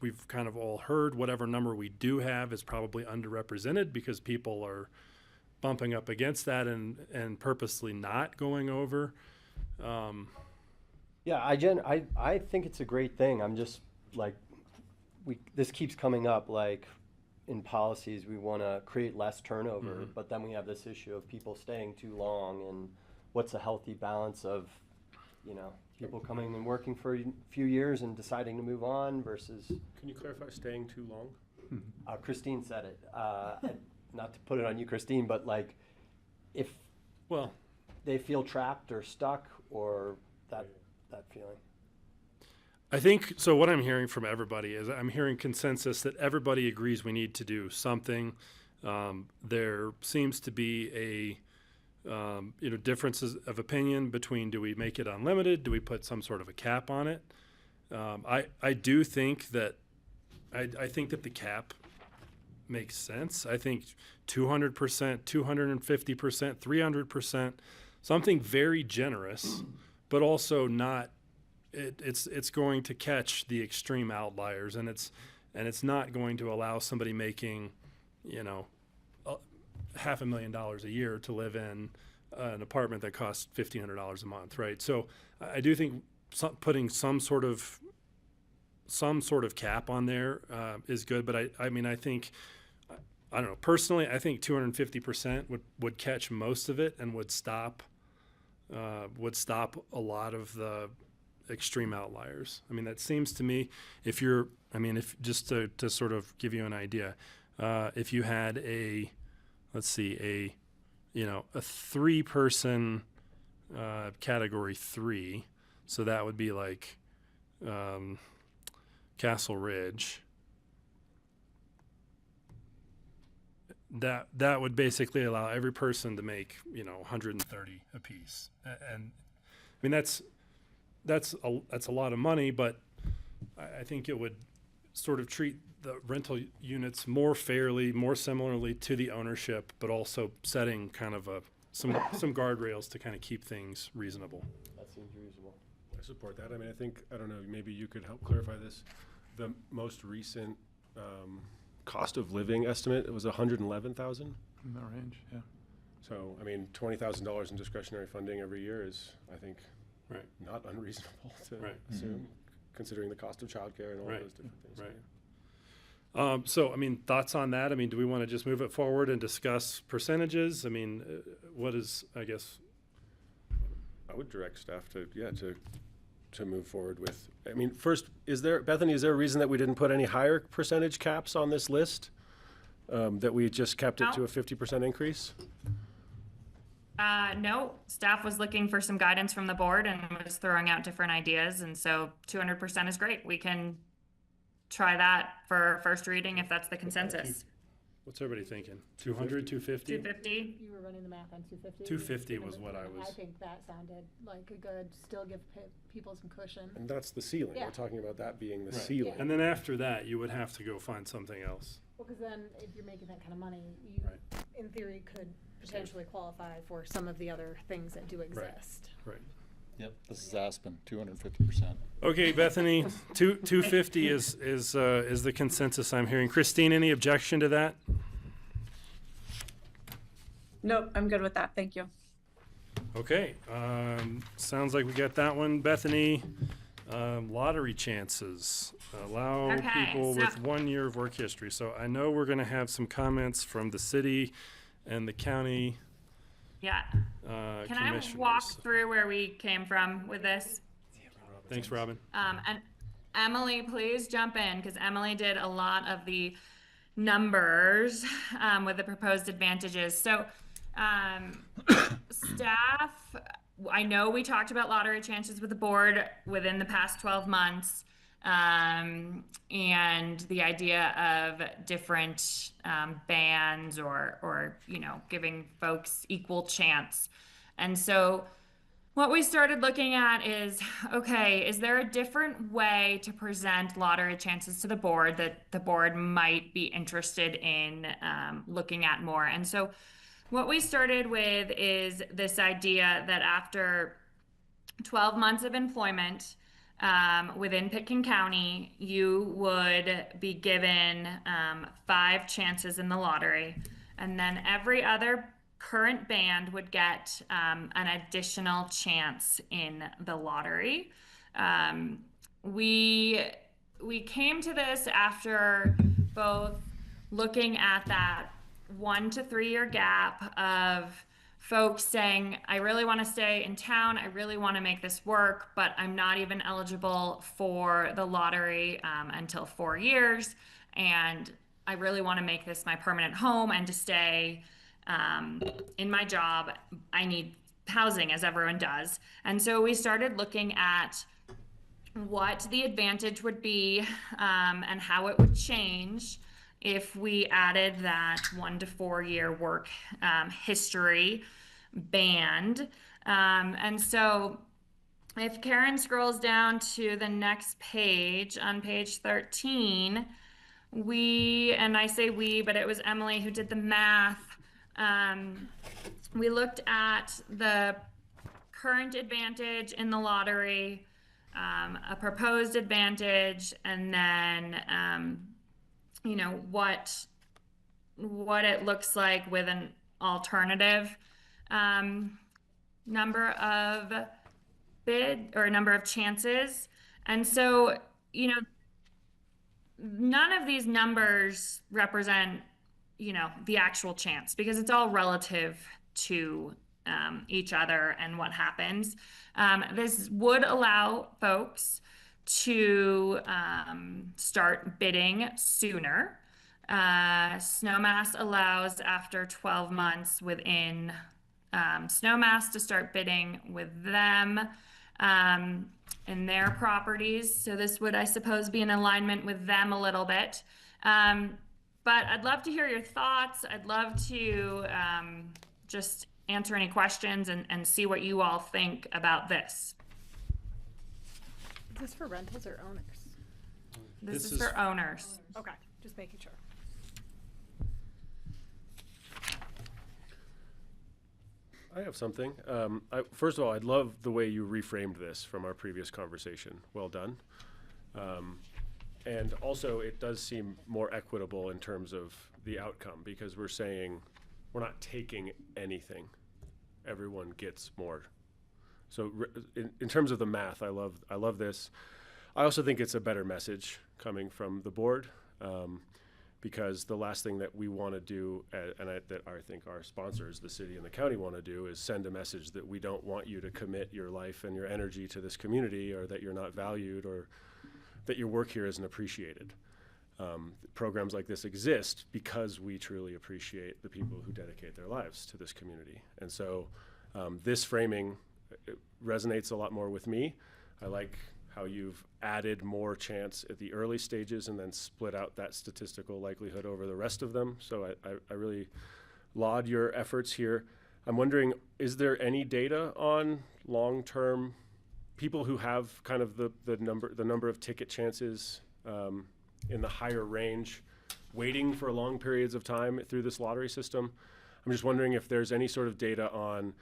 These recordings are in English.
we've kind of all heard whatever number we do have is probably underrepresented because people are bumping up against that and purposely not going over. Yeah, I think it's a great thing. I'm just like, this keeps coming up, like in policies, we want to create less turnover, but then we have this issue of people staying too long, and what's a healthy balance of, you know, people coming and working for a few years and deciding to move on versus. Can you clarify staying too long? Christine said it. Not to put it on you, Christine, but like, if they feel trapped or stuck or that feeling. I think, so what I'm hearing from everybody is I'm hearing consensus that everybody agrees we need to do something. There seems to be differences of opinion between, do we make it unlimited? Do we put some sort of a cap on it? I do think that, I think that the cap makes sense. I think 200%, 250%, 300%, something very generous, but also not, it's going to catch the extreme outliers, and it's not going to allow somebody making, $500,000 a year to live in an apartment that costs $1,500 a month, right? So I do think putting some sort of cap on there is good, but I think, I don't know, personally, I think 250% would catch most of it and would stop a lot of the extreme outliers. I mean, that seems to me, if just to sort of give you an idea, if you had a 3-person category 3, so that would be like Castle Ridge. That would basically allow every person to make, 130 apiece. And I mean, that's a lot of money, but I think it would sort of treat the rental units more fairly, more similarly to the ownership, but also setting kind of some guardrails to kind of keep things reasonable. That seems reasonable. I support that. I mean, I don't know, maybe you could help clarify this. The most recent cost of living estimate, it was $111,000. In that range, yeah. So, I mean, $20,000 in discretionary funding every year is, I think, not unreasonable to assume, considering the cost of childcare and all those different things. Right. So, I mean, thoughts on that? I mean, do we want to just move it forward and discuss percentages? I mean, what is, I guess? I would direct staff to move forward with. I mean, first, Bethany, is there a reason that we didn't put any higher percentage caps on this list? That we just kept it to a 50% increase? No, staff was looking for some guidance from the board and was throwing out different ideas. And so 200% is great. We can try that for first reading if that's the consensus. What's everybody thinking? 200, 250? 250. You were running the math on 250? 250 was what I was. I think that sounded like a good, still give people some cushion. And that's the ceiling. Yeah. We're talking about that being the ceiling. And then after that, you would have to go find something else. Well, because then if you're making that kind of money, you, in theory, could potentially qualify for some of the other things that do exist. Right. Yep, this is Aspen, 250%. Okay, Bethany, 250 is the consensus I'm hearing. Christine, any objection to that? Nope, I'm good with that. Thank you. Okay, sounds like we got that one. Bethany, lottery chances. Allow people with 1 year of work history. So I know we're going to have some comments from the city and the county. Yeah. Can I walk through where we came from with this? Thanks, Robin. And Emily, please jump in, because Emily did a lot of the numbers with the proposed advantages. So staff, I know we talked about lottery chances with the board within the past 12 months. And the idea of different bands or giving folks equal chance. And so what we started looking at is, okay, is there a different way to present lottery chances to the board that the board might be interested in looking at more? And so what we started with is this idea that after 12 months of employment, within Pitkin County, you would be given 5 chances in the lottery, and then every other current band would get an additional chance in the lottery. We came to this after both looking at that 1 to 3 year gap of folks saying, I really want to stay in town, I really want to make this work, but I'm not even eligible for the lottery until 4 years, and I really want to make this my permanent home, and to stay in my job, I need housing, as everyone does. And so we started looking at what the advantage would be and how it would change if we added that 1 to 4 year work history band. And so if Karen scrolls down to the next page, on page 13, and I say we, but it was Emily who did the math. We looked at the current advantage in the lottery, a proposed advantage, and then what it looks like with an alternative number of number of chances. And so, none of these numbers represent, the actual chance, because it's all relative to each other and what happens. This would allow folks to start bidding sooner. Snowmass allows after 12 months within Snowmass to start bidding with them in their properties. So this would, I suppose, be in alignment with them a little bit. But I'd love to hear your thoughts. I'd love to just answer any questions and see what you all think about this. Is this for rentals or owners? This is for owners. Okay, just making sure. I have something. First of all, I'd love the way you reframed this from our previous conversation. Well done. And also, it does seem more equitable in terms of the outcome, because we're saying we're not taking anything. Everyone gets more. So in terms of the math, I love this. I also think it's a better message coming from the board, because the last thing that we want to do, that I think our sponsors, the city and the county, want to do, is send a message that we don't want you to commit your life and your energy to this community, or that you're not valued, or that your work here isn't appreciated. Programs like this exist because we truly appreciate the people who dedicate their lives to this community. And so this framing resonates a lot more with me. I like how you've added more chance at the early stages and then split out that statistical likelihood over the rest of them. So I really laud your efforts here. I'm wondering, is there any data on long-term people who have kind of the number of ticket chances in the higher range, waiting for long periods of time through this lottery system? I'm just wondering if there's any sort of data on,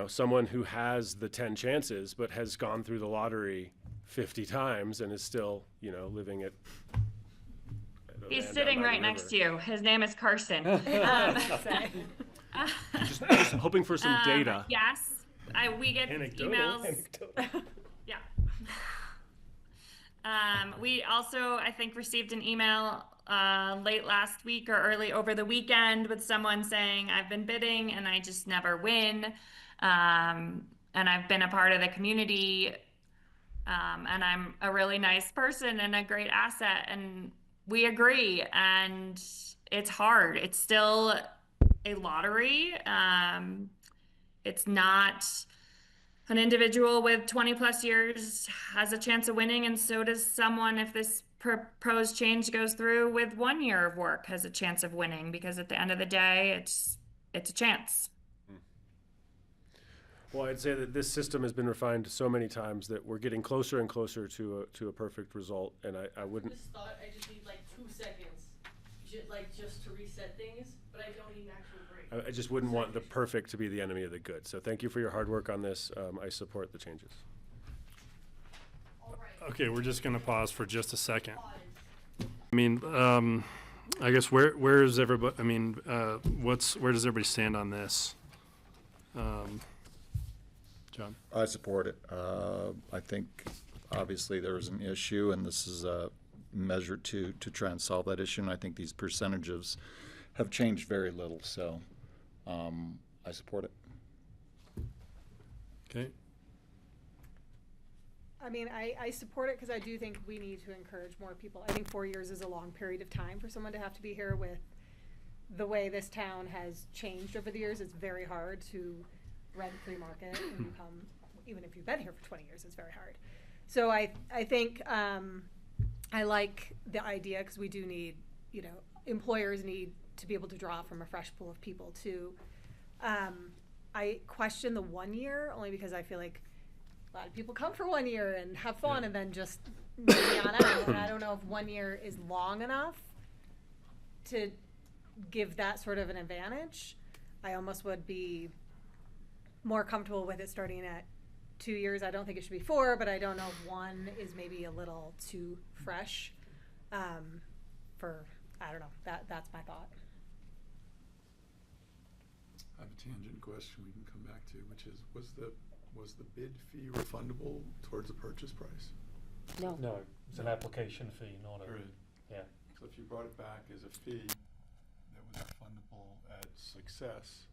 someone who has the 10 chances but has gone through the lottery 50 times and is still, living at. He's sitting right next to you. His name is Carson. Just hoping for some data. Yes, we get emails. Yeah. We also, I think, received an email late last week or early over the weekend with someone saying, I've been bidding and I just never win. And I've been a part of the community. And I'm a really nice person and a great asset. And we agree. And it's hard. It's still a lottery. It's not an individual with 20 plus years has a chance of winning, and so does someone, if this proposed change goes through, with 1 year of work has a chance of winning, because at the end of the day, it's a chance. Well, I'd say that this system has been refined so many times that we're getting closer and closer to a perfect result, and I wouldn't. I just thought I just need like 2 seconds, just to reset things, but I don't need an actual break. I just wouldn't want the perfect to be the enemy of the good. So thank you for your hard work on this. I support the changes. All right. Okay, we're just gonna pause for just a second. I mean, I guess where is everybody, I mean, where does everybody stand on this? John? I support it. I think obviously there is an issue, and this is a measure to try and solve that issue. And I think these percentages have changed very little, so I support it. Okay, I mean, I support it because I do think we need to encourage more people. I think 4 years is a long period of time for someone to have to be here with the way this town has changed over the years. It's very hard to rent free market and you come, even if you've been here for 20 years, it's very hard. So I think I like the idea because we do need, you know, employers need to be able to draw from a fresh pool of people too. I question the 1 year only because I feel like a lot of people come for 1 year and have fun and then just maybe on out. And I don't know if 1 year is long enough to give that sort of an advantage. I almost would be more comfortable with it starting at 2 years. I don't think it should be 4, but I don't know if 1 is maybe a little too fresh for, I don't know, that's my thought. I have a tangent question we can come back to, which is, was the bid fee refundable towards the purchase price? No, it's an application fee, not a, Period. yeah. So if you brought it back as a fee that was refundable at success,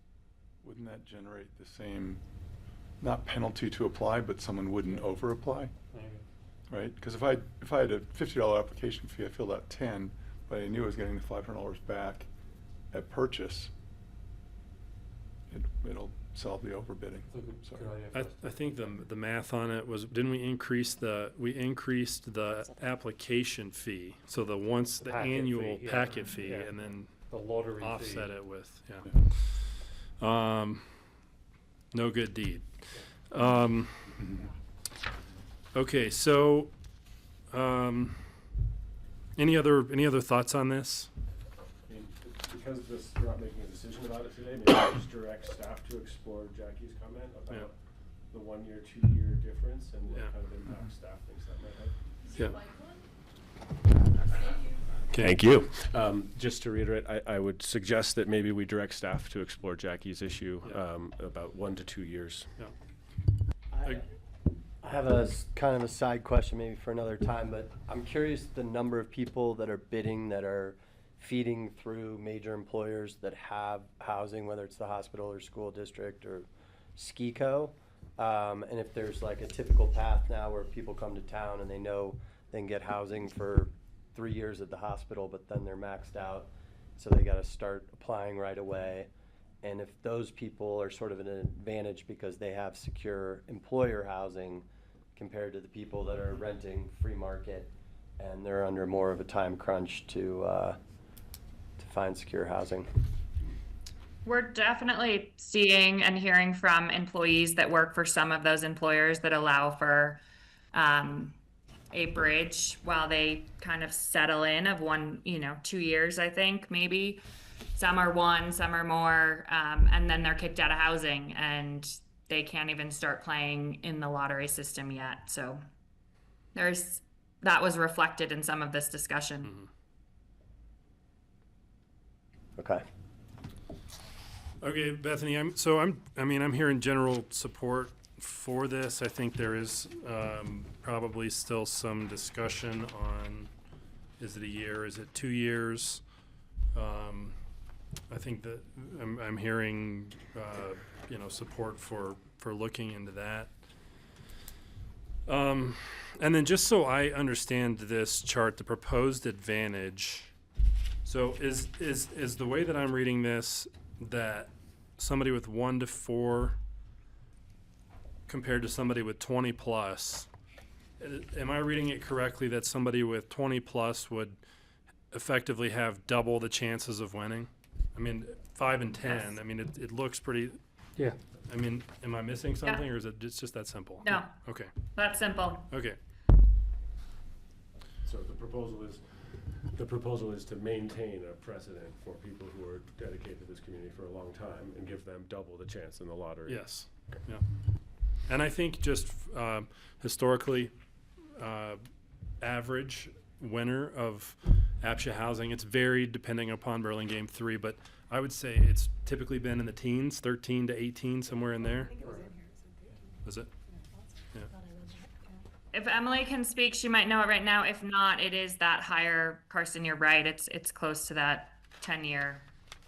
wouldn't that generate the same, not penalty to apply, but someone wouldn't over apply, Maybe. right? Because if I had a $50 application fee, I filled out 10, but I knew I was getting the $500 back at purchase, it'll solve the overbidding. Sorry. I think the math on it was, didn't we increase the application fee? So the annual fee, yeah. packet fee, Yeah. and then The lottery offset fee. it with, no good deed. Okay, so, any other thoughts on this? I mean, because we're not making a decision about it today, maybe I'll just direct staff to explore Jackie's comment Yeah. about the 1 year, 2 year difference and what Yeah. kind of impact staff thinks that might have. Yeah. Thank you. Just to reiterate, I would suggest that maybe we direct staff to explore Jackie's issue about 1 to 2 years. I have a kind of a side question maybe for another time, but I'm curious the number of people that are bidding that are feeding through major employers that have housing, whether it's the hospital or school district or ski co. And if there's like a typical path now where people come to town and they know they can get housing for 3 years at the hospital, but then they're maxed out, so they got to start applying right away. And if those people are sort of an advantage because they have secure employer housing compared to the people that are renting free market and they're under more of a time crunch to find secure housing. We're definitely seeing and hearing from employees that work for some of those employers that allow for a bridge while they kind of settle in of 2 years, I think, maybe. Some are 1, some are more, and then they're kicked out of housing and they can't even start playing in the lottery system yet. So that was reflected in some of this discussion. Okay. Okay, Bethany, I'm hearing general support for this. I think there is probably still some discussion on, is it a year, is it 2 years? I think that I'm hearing support for looking into that. And then just so I understand this chart, the proposed advantage. So is the way that I'm reading this that somebody with 1 to 4 compared to somebody with 20 plus, am I reading it correctly that somebody with 20 plus would effectively have double the chances of winning? I mean, 5 and 10, Yes. I mean, it looks pretty, Yeah. I mean, am I missing something or is it just that simple? No. Okay, That's simple. okay. So the proposal is to maintain a precedent for people who are dedicated to this community for a long time and give them double the chance in the lottery. Yes, yeah. And I think just historically, average winner of APCHA housing. It's varied depending upon Burlingame 3, but I would say it's typically been in the teens, 13 to 18, somewhere in there. Was it? Yeah. If Emily can speak, she might know it right now. If not, it is that higher. Carson, you're right. It's close to that 10-year.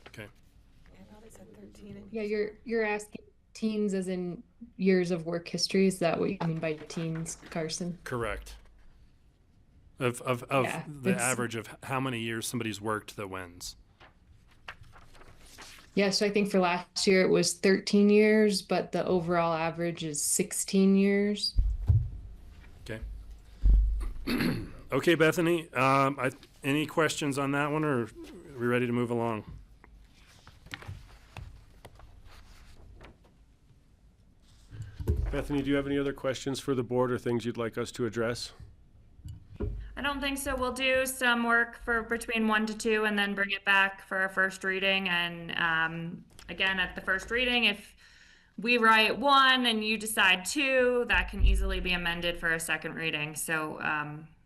Okay. Yeah, you're asking teens as in years of work history. Is that what you mean by teens, Carson? Correct. Of Yeah, the it's- average of how many years somebody's worked that wins. Yeah, so I think for last year it was 13 years, but the overall average is 16 years. Okay. Okay, Bethany. Any questions on that one, or are we ready to move along? Bethany, do you have any other questions for the board or things you'd like us to address? I don't think so. We'll do some work for between 1 to 2 and then bring it back for a first reading. And again, at the first reading, if we write 1 and you decide 2, that can easily be amended for a second reading. So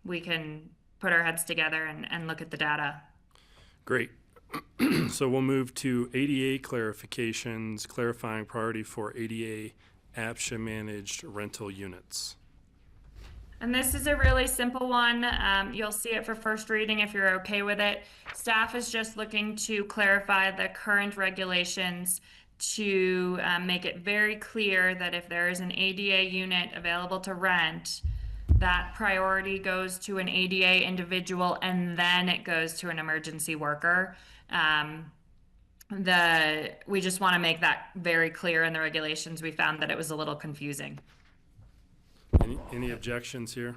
we can put our heads together and look at the data. Great. So we'll move to ADA clarifications, clarifying priority for ADA APCHA managed rental units. And this is a really simple one. You'll see it for first reading if you're okay with it. Staff is just looking to clarify the current regulations to make it very clear that if there is an ADA unit available to rent, that priority goes to an ADA individual and then it goes to an emergency worker. We just want to make that very clear in the regulations. We found that it was a little confusing. Any objections here?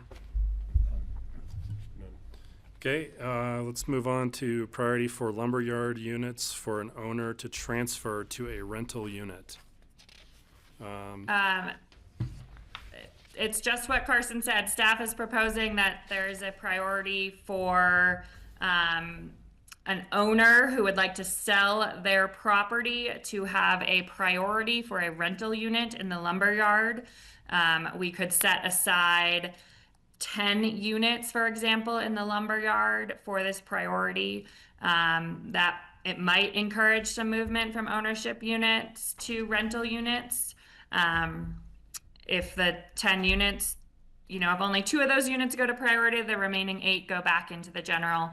Okay, let's move on to priority for lumberyard units for an owner to transfer to a rental unit. It's just what Carson said. Staff is proposing that there is a priority for an owner who would like to sell their property to have a priority for a rental unit in the lumberyard. We could set aside 10 units, for example, in the lumberyard for this priority. That it might encourage some movement from ownership units to rental units. If the 10 units, if only 2 of those units go to priority, the remaining 8 go back into the general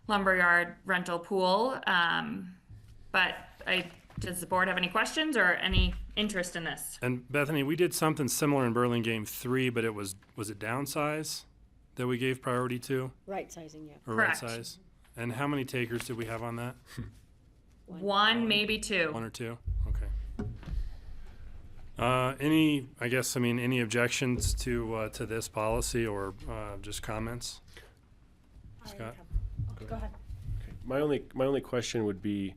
lumberyard rental pool. Does the board have any questions or any interest in this? And Bethany, we did something similar in Burlingame 3, but was it downsize that we gave priority to? Right sizing, yeah. Or Correct. right size? And how many takers did we have on that? 1, maybe 2. 1 or 2? Okay. Any objections to this policy or just comments? Scott? Go ahead. My only question would be,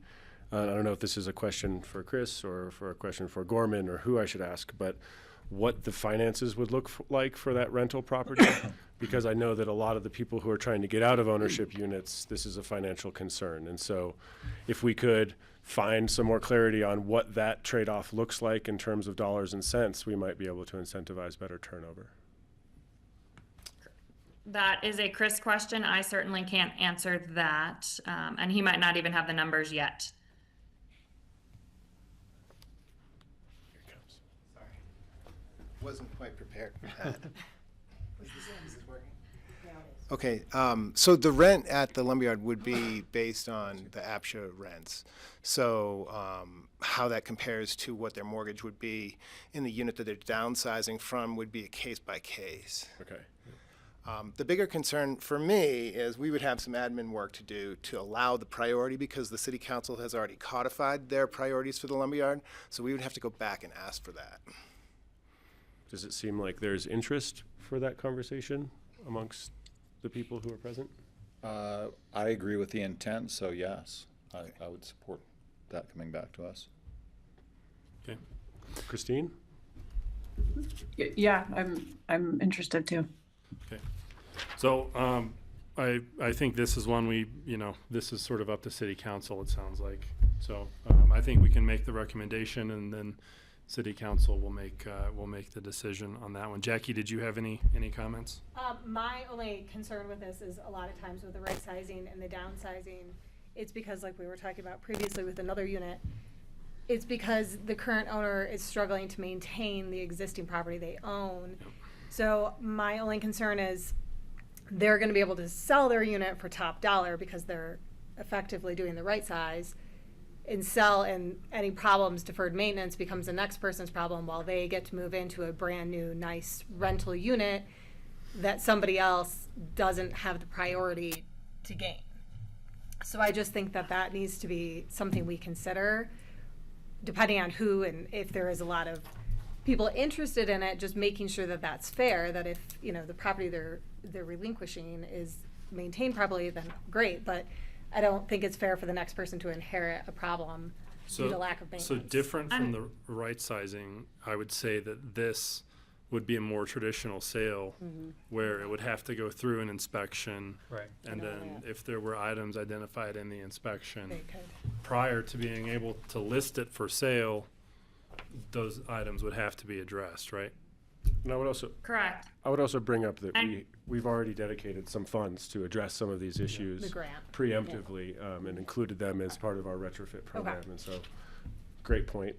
I don't know if this is a question for Chris or for a question for Gorman or who I should ask, but what the finances would look like for that rental property? Because I know that a lot of the people who are trying to get out of ownership units, this is a financial concern. And so if we could find some more clarity on what that trade-off looks like in terms of dollars and cents, we might be able to incentivize better turnover. That is a Chris question. I certainly can't answer that. And he might not even have the numbers yet. Wasn't quite prepared for that. Is this working? Okay, so the rent at the lumberyard would be based on the APCHA rents. So how that compares to what their mortgage would be in the unit that they're downsizing from would be a case by case. Okay. The bigger concern for me is we would have some admin work to do to allow the priority because the city council has already codified their priorities for the lumberyard. So we would have to go back and ask for that. Does it seem like there's interest for that conversation amongst the people who are present? I agree with the intent, so yes, I would support that coming back to us. Okay. Christine? Yeah, I'm interested too. Okay. So I think this is one this is sort of up to city council, it sounds like. So I think we can make the recommendation and then city council will make the decision on that one. Jackie, did you have any comments? My only concern with this is a lot of times with the right sizing and the downsizing, it's because, like we were talking about previously with another unit, it's because the current owner is struggling to maintain the existing property they own. So my only concern is they're going to be able to sell their unit for top dollar because they're effectively doing the right size and sell, and any problems, deferred maintenance becomes the next person's problem while they get to move into a brand new nice rental unit that somebody else doesn't have the priority to gain. So I just think that that needs to be something we consider, depending on who, and if there is a lot of people interested in it, just making sure that that's fair, that if, you know, the property they're relinquishing is maintained properly, then great, but I don't think it's fair for the next person to inherit a problem due to lack of maintenance. So different from the right sizing, I would say that this would be a more traditional sale where it would have to go through an inspection. Right. And then if there were items identified in the inspection They could. prior to being able to list it for sale, those items would have to be addressed, right? And I would also Correct. bring up that And- we've already dedicated some funds to address some of these issues The grant. preemptively, and included them as part of our retrofit program. And so, great point.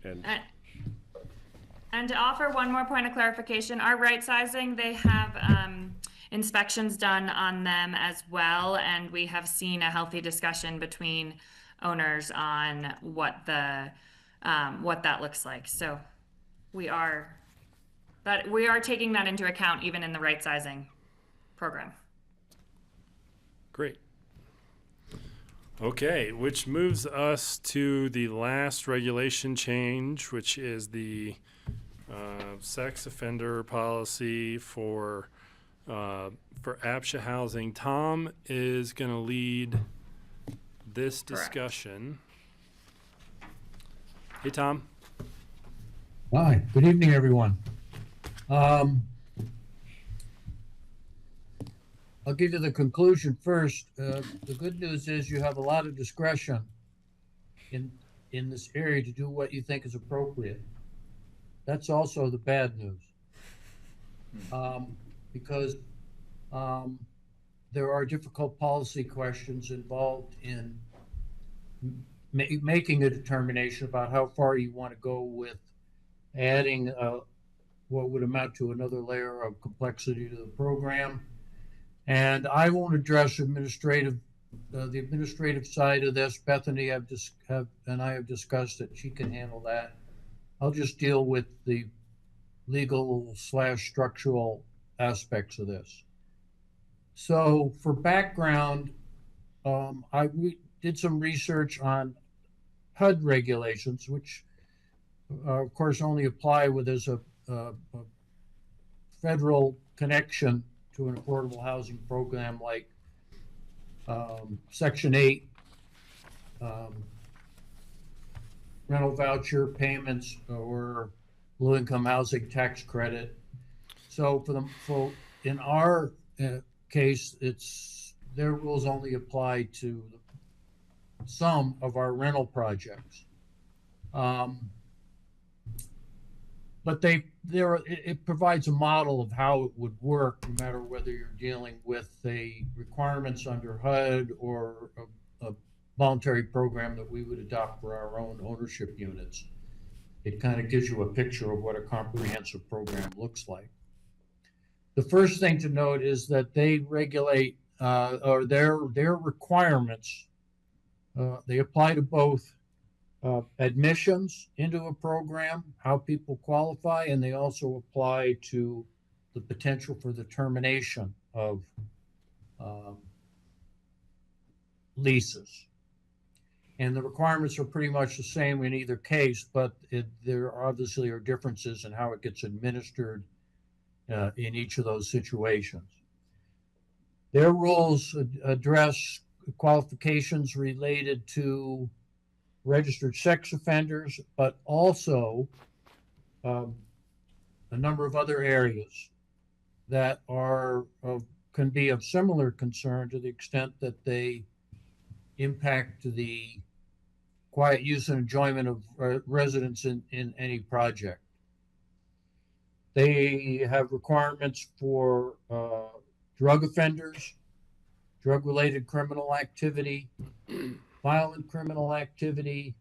And to offer one more point of clarification, our right sizing, they have inspections done on them as well, and we have seen a healthy discussion between owners on what that looks like. So we are taking that into account even in the right sizing program. Great. Okay, which moves us to the last regulation change, which is the sex offender policy for APCHA housing. Tom is going to lead this discussion. Hey, Tom. Hi, good evening, everyone. I'll give you the conclusion first. The good news is you have a lot of discretion in this area to do what you think is appropriate. That's also the bad news. Because there are difficult policy questions involved in making a determination about how far you want to go with adding what would amount to another layer of complexity to the program. And I won't address the administrative side of this. Bethany and I have discussed that she can handle that. I'll just deal with the legal/structural aspects of this. So for background, we did some research on HUD regulations, which of course only apply where there's a federal connection to an affordable housing program like Section 8, rental voucher payments, or low-income housing tax credit. So in our case, their rules only apply to some of our rental projects. But it provides a model of how it would work, no matter whether you're dealing with the requirements under HUD or a voluntary program that we would adopt for our own ownership units. It kind of gives you a picture of what a comprehensive program looks like. The first thing to note is that they regulate, or their requirements, they apply to both admissions into a program, how people qualify, and they also apply to the potential for the termination of leases. And the requirements are pretty much the same in either case, but there obviously are differences in how it gets administered in each of those situations. Their rules address qualifications related to registered sex offenders, but also a number of other areas that can be of similar concern to the extent that they impact the quiet use and enjoyment of residents in any project. They have requirements for drug offenders, drug-related criminal activity, violent criminal activity,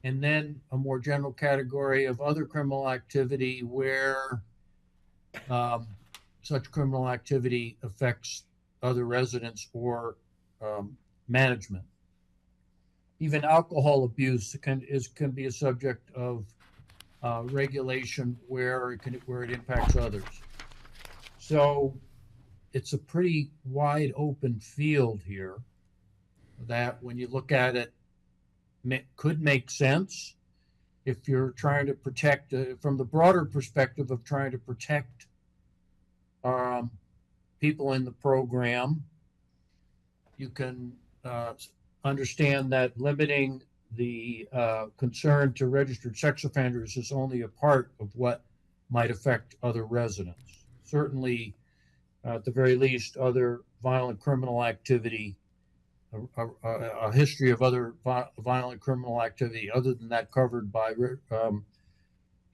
and then a more general category of other criminal activity where such criminal activity affects other residents or management. Even alcohol abuse can be a subject of regulation where it impacts others. So it's a pretty wide open field here that, when you look at it, could make sense if you're trying to protect, from the broader perspective of trying to protect people in the program. You can understand that limiting the concern to registered sex offenders is only a part of what might affect other residents. Certainly, at the very least, other violent criminal activity, a history of other violent criminal activity other than that covered by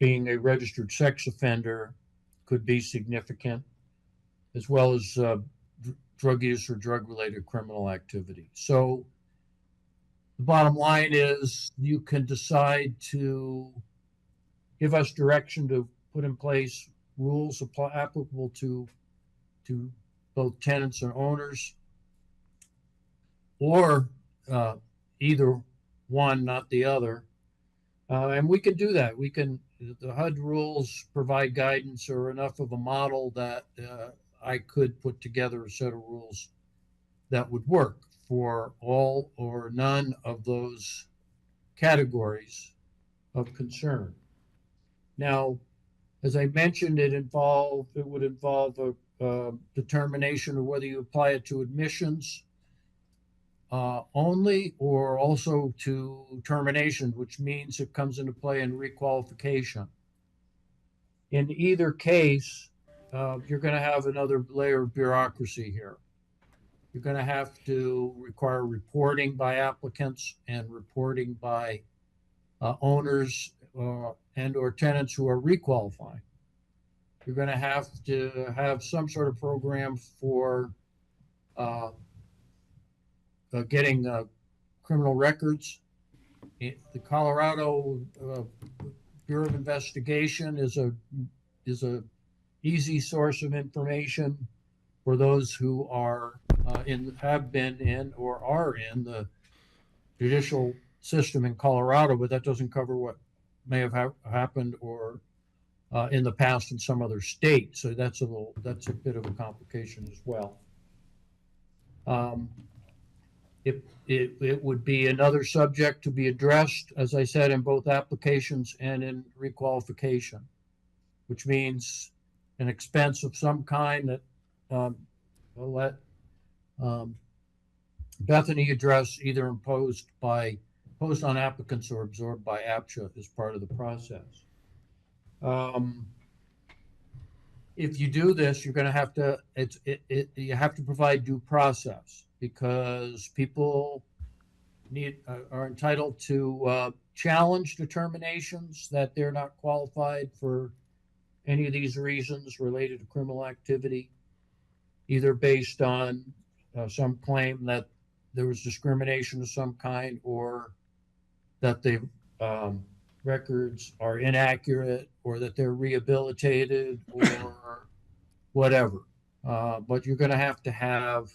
being a registered sex offender could be significant, as well as drug use or drug-related criminal activity. So the bottom line is you can decide to give us direction to put in place rules applicable to both tenants and owners, or either one, not the other. And we can do that. We can, the HUD rules provide guidance or enough of a model that I could put together a set of rules that would work for all or none of those categories of concern. Now, as I mentioned, it would involve a determination of whether you apply it to admissions only, or also to termination, which means it comes into play in requalification. In either case, you're going to have another layer of bureaucracy here. You're going to have to require reporting by applicants and reporting by owners and or tenants who are requalifying. You're going to have some sort of program for getting criminal records. The Colorado Bureau of Investigation is a easy source of information for those who are have been in or are in the judicial system in Colorado, but that doesn't cover what may have happened or in the past in some other state. So that's a bit of a complication as well. It would be another subject to be addressed, as I said, in both applications and in requalification, which means an expense of some kind that I'll let Bethany address, either imposed on applicants or absorbed by APCHA as part of the process. If you do this, you're going to have to you have to provide due process, because people are entitled to challenge determinations that they're not qualified for any of these reasons related to criminal activity, either based on some claim that there was discrimination of some kind, or that the records are inaccurate, or that they're rehabilitated, or whatever. But you're going to have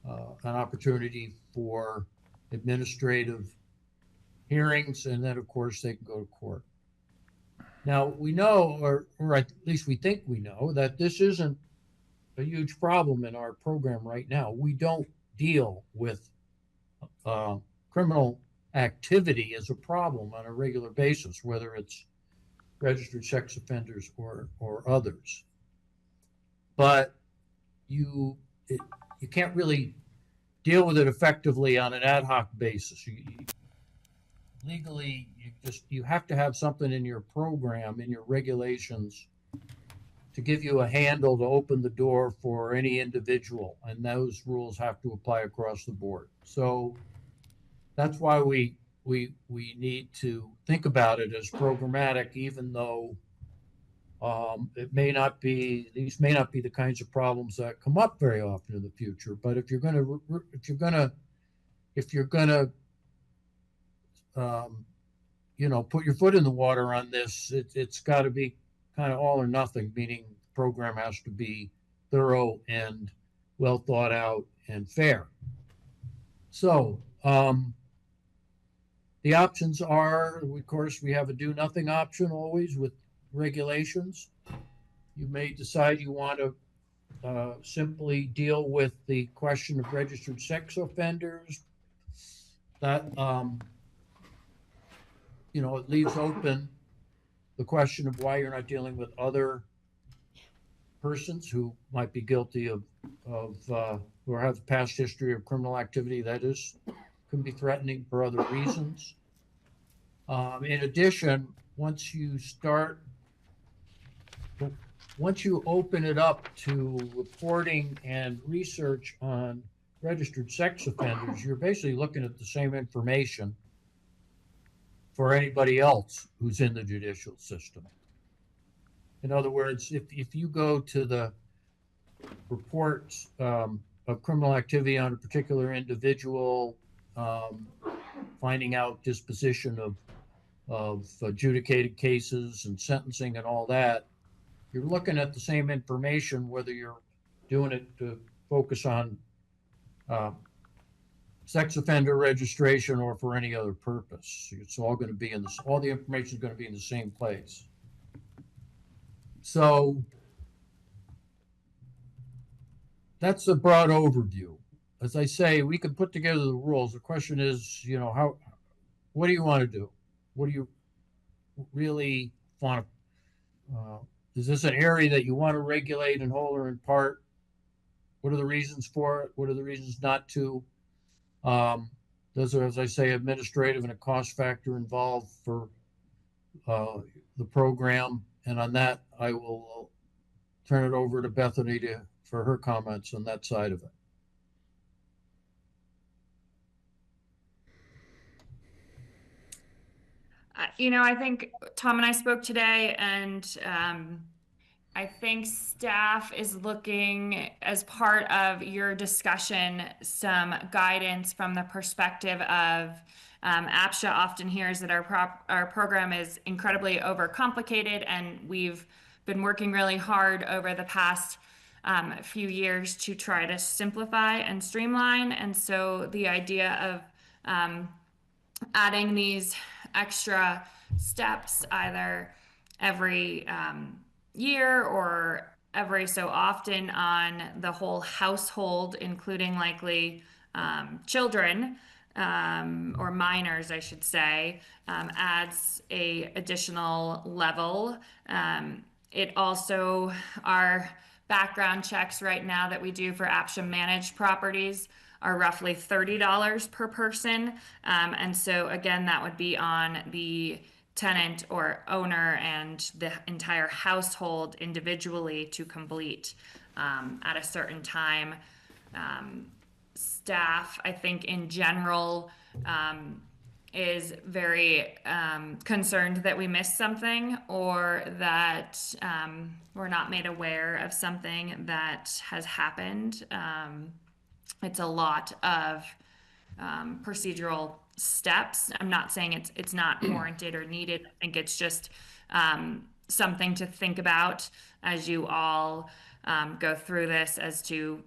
an opportunity for administrative hearings, and then of course they can go to court. Now we know, or at least we think we know, that this isn't a huge problem in our program right now. We don't deal with criminal activity as a problem on a regular basis, whether it's registered sex offenders or others. But you can't really deal with it effectively on an ad hoc basis. Legally, you have to have something in your program, in your regulations, to give you a handle to open the door for any individual, and those rules have to apply across the board. So that's why we we need to think about it as programmatic, even though it may not be, these may not be the kinds of problems that come up very often in the future. But if you're gonna put your foot in the water on this, it's got to be kind of all or nothing, meaning the program has to be thorough and well thought out and fair. So the options are, of course, we have a do nothing option always with regulations. You may decide you want to simply deal with the question of registered sex offenders. That it leaves open the question of why you're not dealing with other persons who might be guilty of or have a past history of criminal activity that can be threatening for other reasons. In addition, once you open it up to reporting and research on registered sex offenders, you're basically looking at the same information for anybody else who's in the judicial system. In other words, if you go to the reports of criminal activity on a particular individual, finding out disposition of adjudicated cases and sentencing and all that, you're looking at the same information, whether you're doing it to focus on sex offender registration or for any other purpose. It's all going to be all the information is going to be in the same place. So that's a broad overview. As I say, we can put together the rules. The question is, what do you want to do? What do you really want to, is this an area that you want to regulate in whole or in part? What are the reasons for it? What are the reasons not to? Those are, as I say, administrative and a cost factor involved for the program. And on that, I will turn it over to Bethany for her comments on that side of it. I think Tom and I spoke today, and I think staff is looking, as part of your discussion, some guidance from the perspective of APCHA often hears that our program is incredibly overcomplicated, and we've been working really hard over the past few years to try to simplify and streamline. And so the idea of adding these extra steps either every year or every so often on the whole household, including likely children or minors, I should say, adds a additional level. It also, our background checks right now that we do for APCHA managed properties are roughly $30 per person. And so again, that would be on the tenant or owner and the entire household individually to complete at a certain time. Staff, I think in general, is very concerned that we missed something or that we're not made aware of something that has happened. It's a lot of procedural steps. I'm not saying it's not warranted or needed. I think it's just something to think about as you all go through this as to,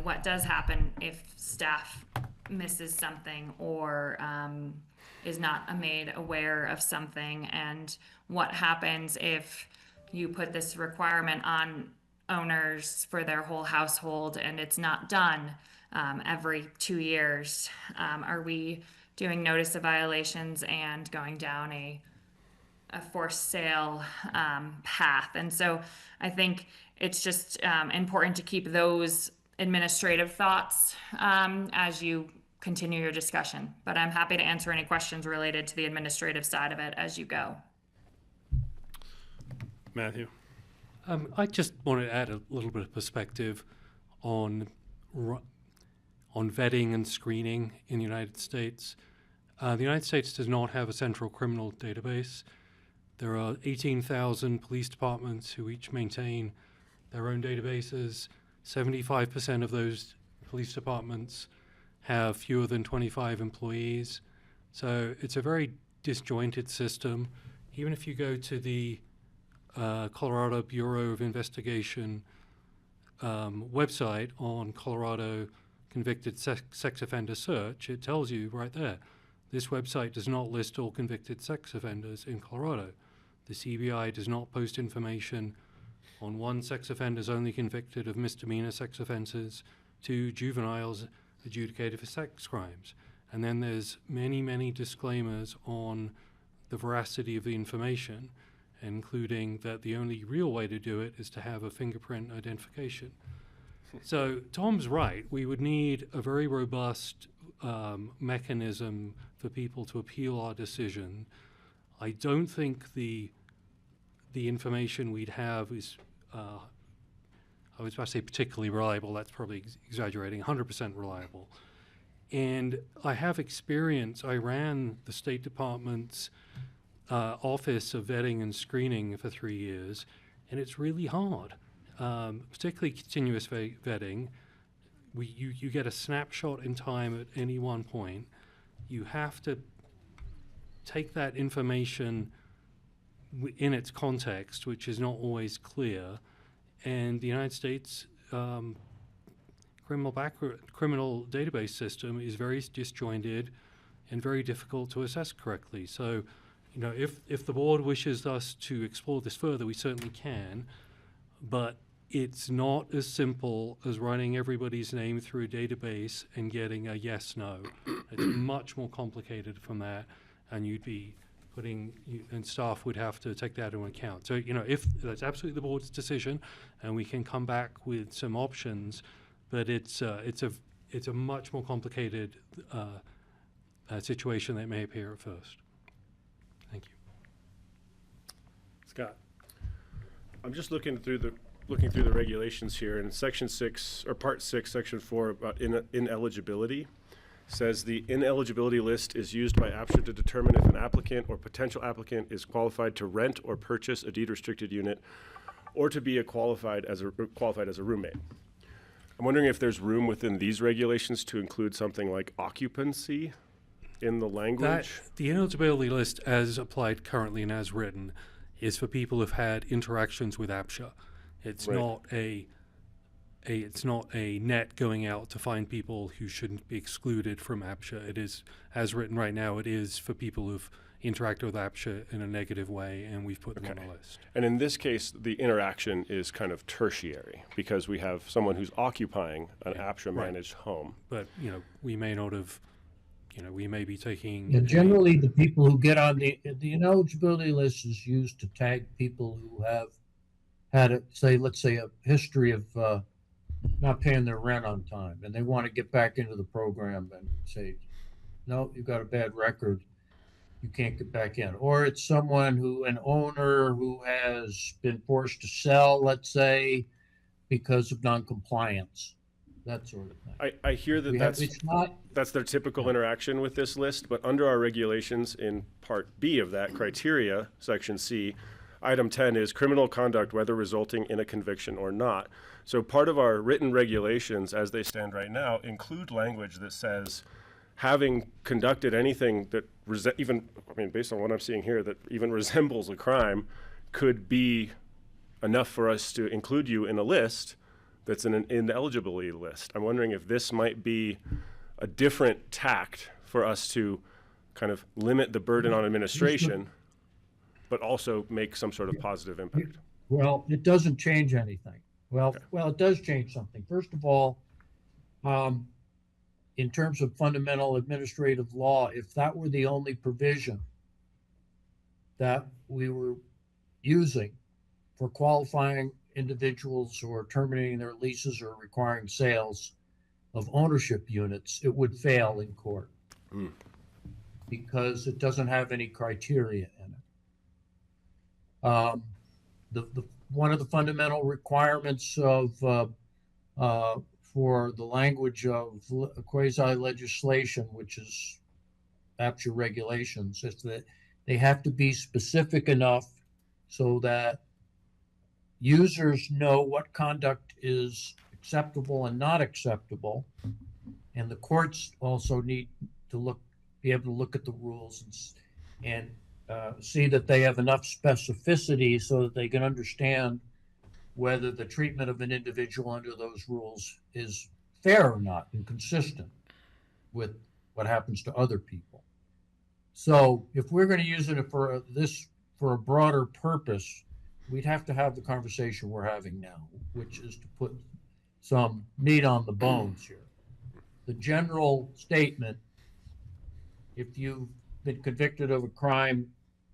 what does happen if staff misses something or is not made aware of something, and what happens if you put this requirement on owners for their whole household and it's not done every 2 years. Are we doing notice of violations and going down a forced sale path? And so I think it's just important to keep those administrative thoughts as you continue your discussion. But I'm happy to answer any questions related to the administrative side of it as you go. Matthew? I just want to add a little bit of perspective on vetting and screening in the United States. The United States does not have a central criminal database. There are 18,000 police departments who each maintain their own databases. 75% of those police departments have fewer than 25 employees. So it's a very disjointed system. Even if you go to the Colorado Bureau of Investigation website on Colorado Convicted Sex Offender Search, it tells you right there, this website does not list all convicted sex offenders in Colorado. The CBI does not post information on 1, sex offenders only convicted of misdemeanor sex offenses, 2, juveniles adjudicated for sex crimes. And then there's many, many disclaimers on the veracity of the information, including that the only real way to do it is to have a fingerprint identification. So Tom's right. We would need a very robust mechanism for people to appeal our decision. I don't think the information we'd have is, I was about to say particularly reliable. That's probably exaggerating, 100% reliable. And I have experience. I ran the State Department's Office of Vetting and Screening for 3 years, and it's really hard, particularly continuous vetting. You get a snapshot in time at any one point. You have to take that information in its context, which is not always clear, and the United States criminal database system is very disjointed and very difficult to assess correctly. So, you know, if the board wishes us to explore this further, we certainly can, but it's not as simple as running everybody's name through a database and getting a yes/no. It's much more complicated from that, and you'd be and staff would have to take that into account. So, you know, if that's absolutely the board's decision, and we can come back with some options, but it's a much more complicated situation than it may appear at first. Thank you. Scott. I'm just looking through the regulations here, in Section 6 or Part 6, Section 4 about ineligibility. Says the ineligibility list is used by APCHA to determine if an applicant or potential applicant is qualified to rent or purchase a deed-restricted unit, or to be qualified as a roommate. I'm wondering if there's room within these regulations to include something like occupancy in the language. The ineligibility list, as applied currently and as written, is for people who've had interactions with APCHA. It's right. It's not a net going out to find people who shouldn't be excluded from APCHA. It is, as written right now, it is for people who've interacted with APCHA in a negative way, and we've put them on the list. And in this case, the interaction is kind of tertiary, because we have someone who's occupying an APCHA-managed home. But, you know, we may not have, you know, we may be taking... Yeah, generally, the people who get on the ineligibility list is used to tag people who have had, let's say, a history of not paying their rent on time, and they want to get back into the program and say, no, you've got a bad record, you can't get back in. Or it's someone an owner who has been forced to sell, let's say, because of non-compliance, that sort of thing. I hear that that's their typical interaction with this list, but under our regulations in Part B of that criteria, Section C, Item 10 is criminal conduct, whether resulting in a conviction or not. So part of our written regulations, as they stand right now, include language that says, having conducted anything that based on what I'm seeing here, that even resembles a crime, could be enough for us to include you in a list that's an ineligibility list. I'm wondering if this might be a different tact for us to kind of limit the burden on administration, but also make some sort of positive impact. Well, it doesn't change anything. Well, it does change something. First of all, in terms of fundamental administrative law, if that were the only provision that we were using for qualifying individuals or terminating their leases or requiring sales of ownership units, it would fail in court because it doesn't have any criteria in it. One of the fundamental requirements of for the language of quasi-legislation, which is APCHA regulations is that they have to be specific enough so that users know what conduct is acceptable and not acceptable. And the courts also need to be able to look at the rules and see that they have enough specificity so that they can understand whether the treatment of an individual under those rules is fair or not and consistent with what happens to other people. So if we're going to use it for a broader purpose, we'd have to have the conversation we're having now, which is to put some meat on the bones here. The general statement, if you've been convicted of a crime,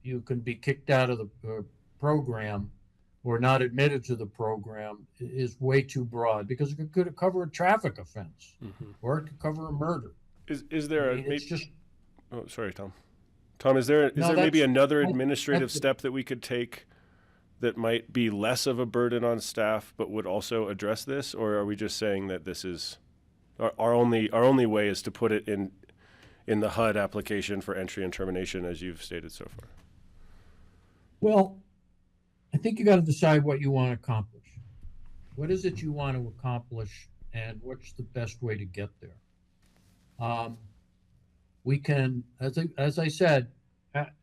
you can be kicked out of the program or not admitted to the program, is way too broad, because it could cover a traffic offense, or it could cover a murder. Is there it's just... Oh, sorry, Tom. Tom, is there maybe another administrative step that we could take that might be less of a burden on staff but would also address this? Or are we just saying that this is our only way is to put it in the HUD application for entry and termination, as you've stated so far? Well, I think you got to decide what you want to accomplish. What is it you want to accomplish, and what's the best way to get there? We can, as I said,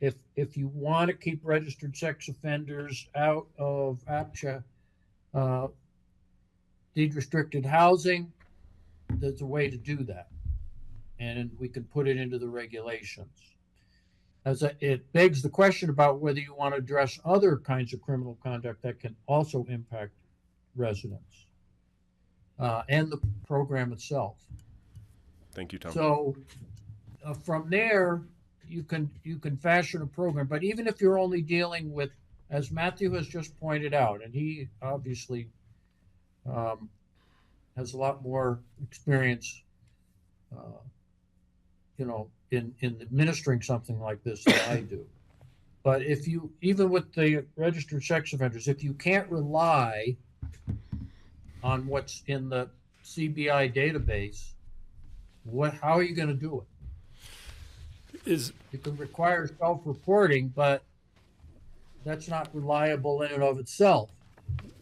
if you want to keep registered sex offenders out of APCHA, deed restricted housing, there's a way to do that, and we can put it into the regulations. It begs the question about whether you want to address other kinds of criminal conduct that can also impact residents and the program itself. Thank you, Tom. So from there, you can fashion a program. But even if you're only dealing with, as Matthew has just pointed out, and he obviously has a lot more experience, in administering something like this than I do. But even with the registered sex offenders, if you can't rely on what's in the CBI database, how are you going to do it? You can require self-reporting, but that's not reliable in and of itself.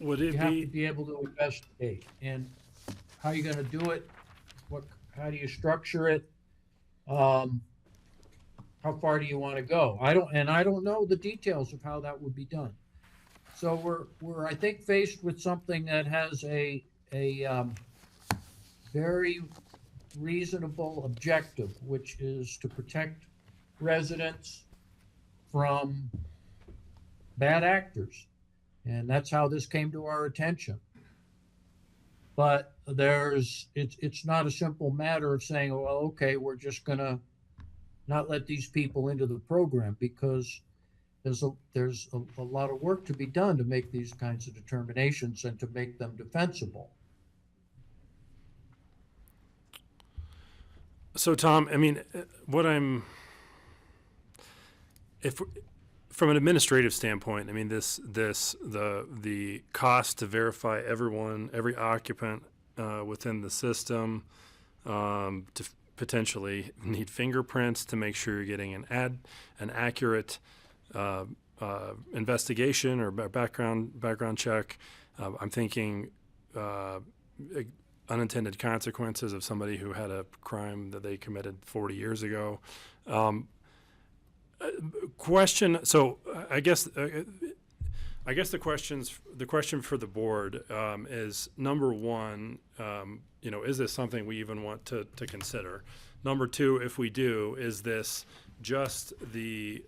You have to be able to investigate. And how are you going to do it? How do you structure it? How far do you want to go? I don't know the details of how that would be done. So we're I think faced with something that has a very reasonable objective, which is to protect residents from bad actors, and that's how this came to our attention. But it's not a simple matter of saying, well, okay, we're just gonna not let these people into the program, because there's a lot of work to be done to make these kinds of determinations and to make them defensible. So, Tom, I mean, from an administrative standpoint, I mean, the cost to verify every occupant within the system, to potentially need fingerprints to make sure you're getting an accurate investigation or background check. I'm thinking unintended consequences of somebody who had a crime that they committed 40 years ago. Question. So I guess the question for the board is, number one, is this something we even want to consider? Number two, if we do, is this just the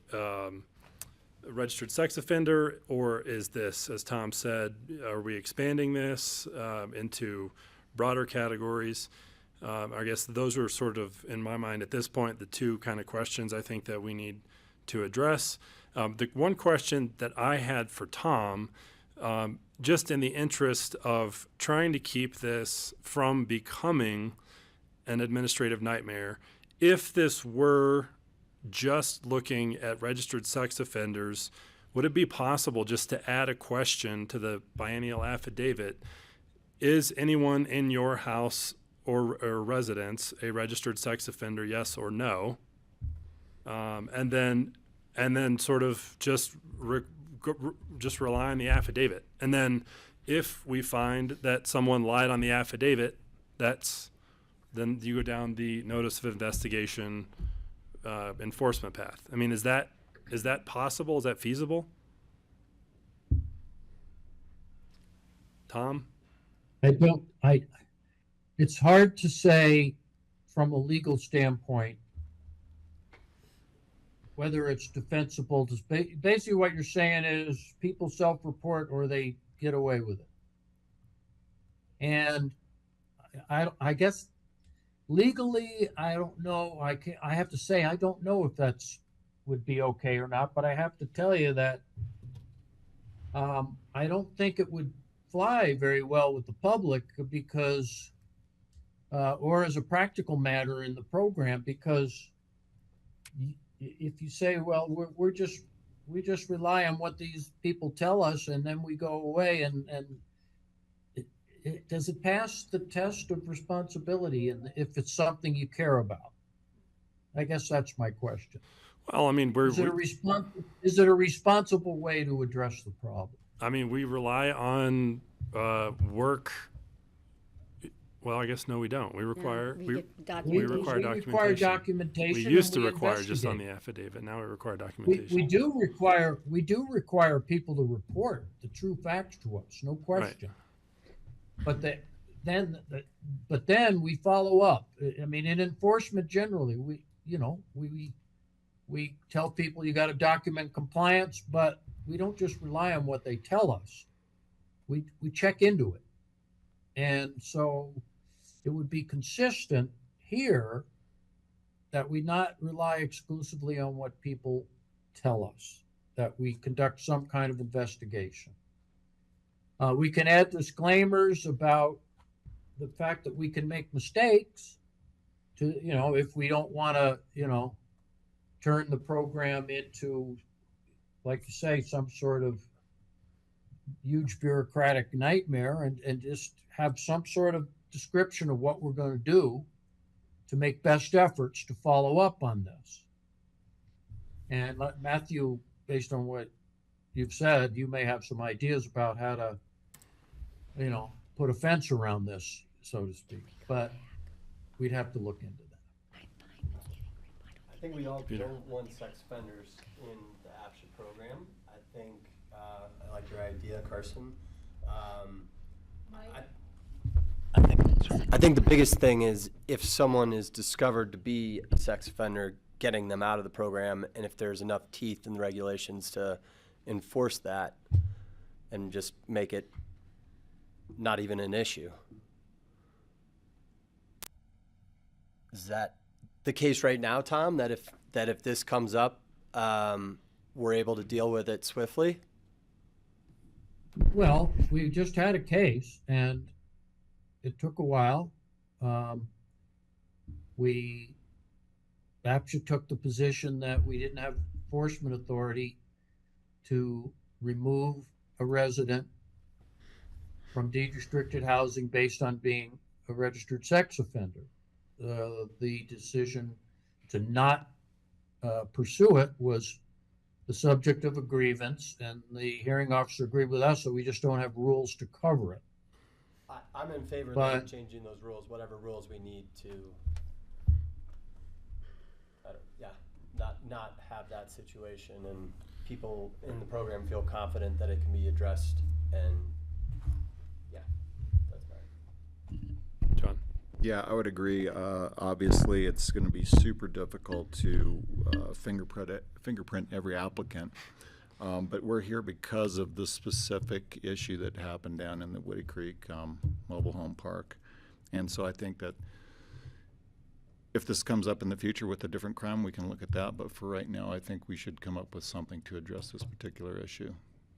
registered sex offender, or is this, as Tom said, are we expanding this into broader categories? I guess those are sort of, in my mind at this point, the two kind of questions I think that we need to address. The one question that I had for Tom, just in the interest of trying to keep this from becoming an administrative nightmare, if this were just looking at registered sex offenders, would it be possible just to add a question to the biennial affidavit? Is anyone in your house or residence a registered sex offender, yes or no? and then sort of just rely on the affidavit. And then if we find that someone lied on the affidavit, then you go down the notice of investigation enforcement path. I mean, is that possible? Is that feasible? Tom? It's hard to say from a legal standpoint whether it's defensible. Basically what you're saying is people self-report or they get away with it. And I guess legally, I don't know. I have to say, I don't know if that's would be okay or not, but I have to tell you that I don't think it would fly very well with the public because, or as a practical matter in the program, because if you say, well, we just rely on what these people tell us and then we go away and does it pass the test of responsibility and if it's something you care about? I guess that's my question. Well, I mean, is it a responsible way to address the problem? I mean, we rely on work. Well, I guess no, we don't. We require we require documentation. We used to require just on the affidavit. Now we require documentation. We do require people to report the true facts to us, no question. Right. But then we follow up. I mean, in enforcement generally, we tell people you got to document compliance, but we don't just rely on what they tell us. We check into it. And so it would be consistent here that we not rely exclusively on what people tell us, that we conduct some kind of investigation. We can add disclaimers about the fact that we can make mistakes to, if we don't want to, turn the program into, like you say, some sort of huge bureaucratic nightmare and just have some sort of description of what we're going to do to make best efforts to follow up on this. And Matthew, based on what you've said, you may have some ideas about how to, put a fence around this, so to speak, but we'd have to look into that. I think we all don't want sex offenders in the APCHA program. I think, I like your idea, Carson. I think the biggest thing is if someone is discovered to be a sex offender, getting them out of the program, and if there's enough teeth in the regulations to enforce that and just make it not even an issue. Is that the case right now, Tom, that if this comes up, we're able to deal with it swiftly? Well, we just had a case and it took a while. APCHA took the position that we didn't have enforcement authority to remove a resident from deed-restricted housing based on being a registered sex offender. The decision to not pursue it was the subject of a grievance, and the hearing officer agreed with us, so we just don't have rules to cover it. I'm in favor of changing those rules, whatever rules we need to, not have that situation, and people in the program feel confident that it can be addressed, and that's fine. John? Yeah, I would agree. Obviously, it's going to be super difficult to fingerprint every applicant. But we're here because of the specific issue that happened down in the Woody Creek mobile home park. And so I think that if this comes up in the future with a different crime, we can look at that. But for right now, I think we should come up with something to address this particular issue,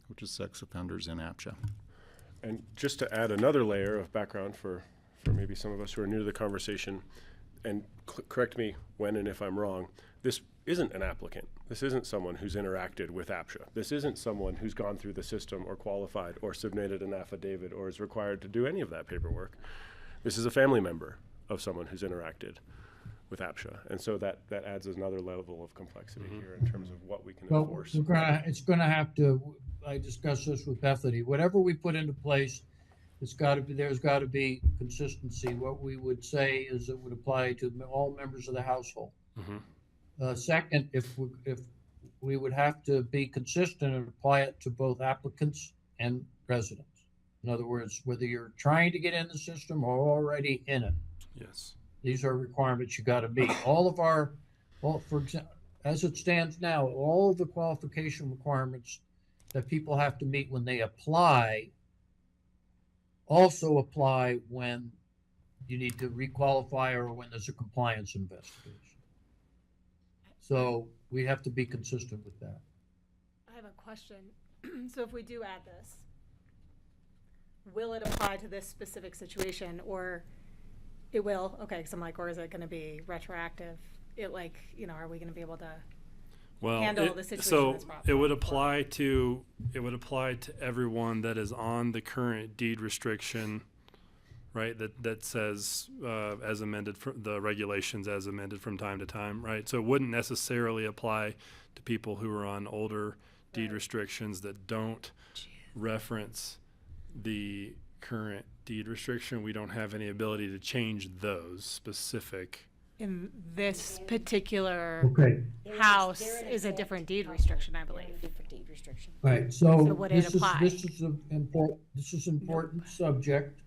which is sex offenders in APCHA. And just to add another layer of background for maybe some of us who are new to the conversation, and correct me when and if I'm wrong, this isn't an applicant. This isn't someone who's interacted with APCHA. This isn't someone who's gone through the system or qualified or submitted an affidavit or is required to do any of that paperwork. This is a family member of someone who's interacted APCHA. And so that adds another level of complexity here in terms of what we can Well, enforce. it's gonna have to, I discussed this with Bethany, whatever we put into place, there's gotta be consistency. What we would say is it would apply to all members of the household. Second, if we would have to be consistent and apply it to both applicants and residents. In other words, whether you're trying to get in the system or already in it. Yes. These are requirements you gotta meet. For example, as it stands now, all of the qualification requirements that people have to meet when they apply also apply when you need to requalify or when there's a compliance investigation. So we have to be consistent with that. I have a question. So if we do add this, will it apply to this specific situation, or it will? Okay, because I'm like, or is it going to be retroactive? Are we going to be able to handle the situation? So that's brought it would forward? apply to everyone that is on the current deed restriction, right? That says as amended the regulations as amended from time to time, right? So it wouldn't necessarily apply to people who are on older deed restrictions that don't reference the current deed restriction. We don't have any ability to change those specific. In this particular Okay. house is a different deed restriction, I believe. Different deed restriction. Right, so would it apply? this is an important subject.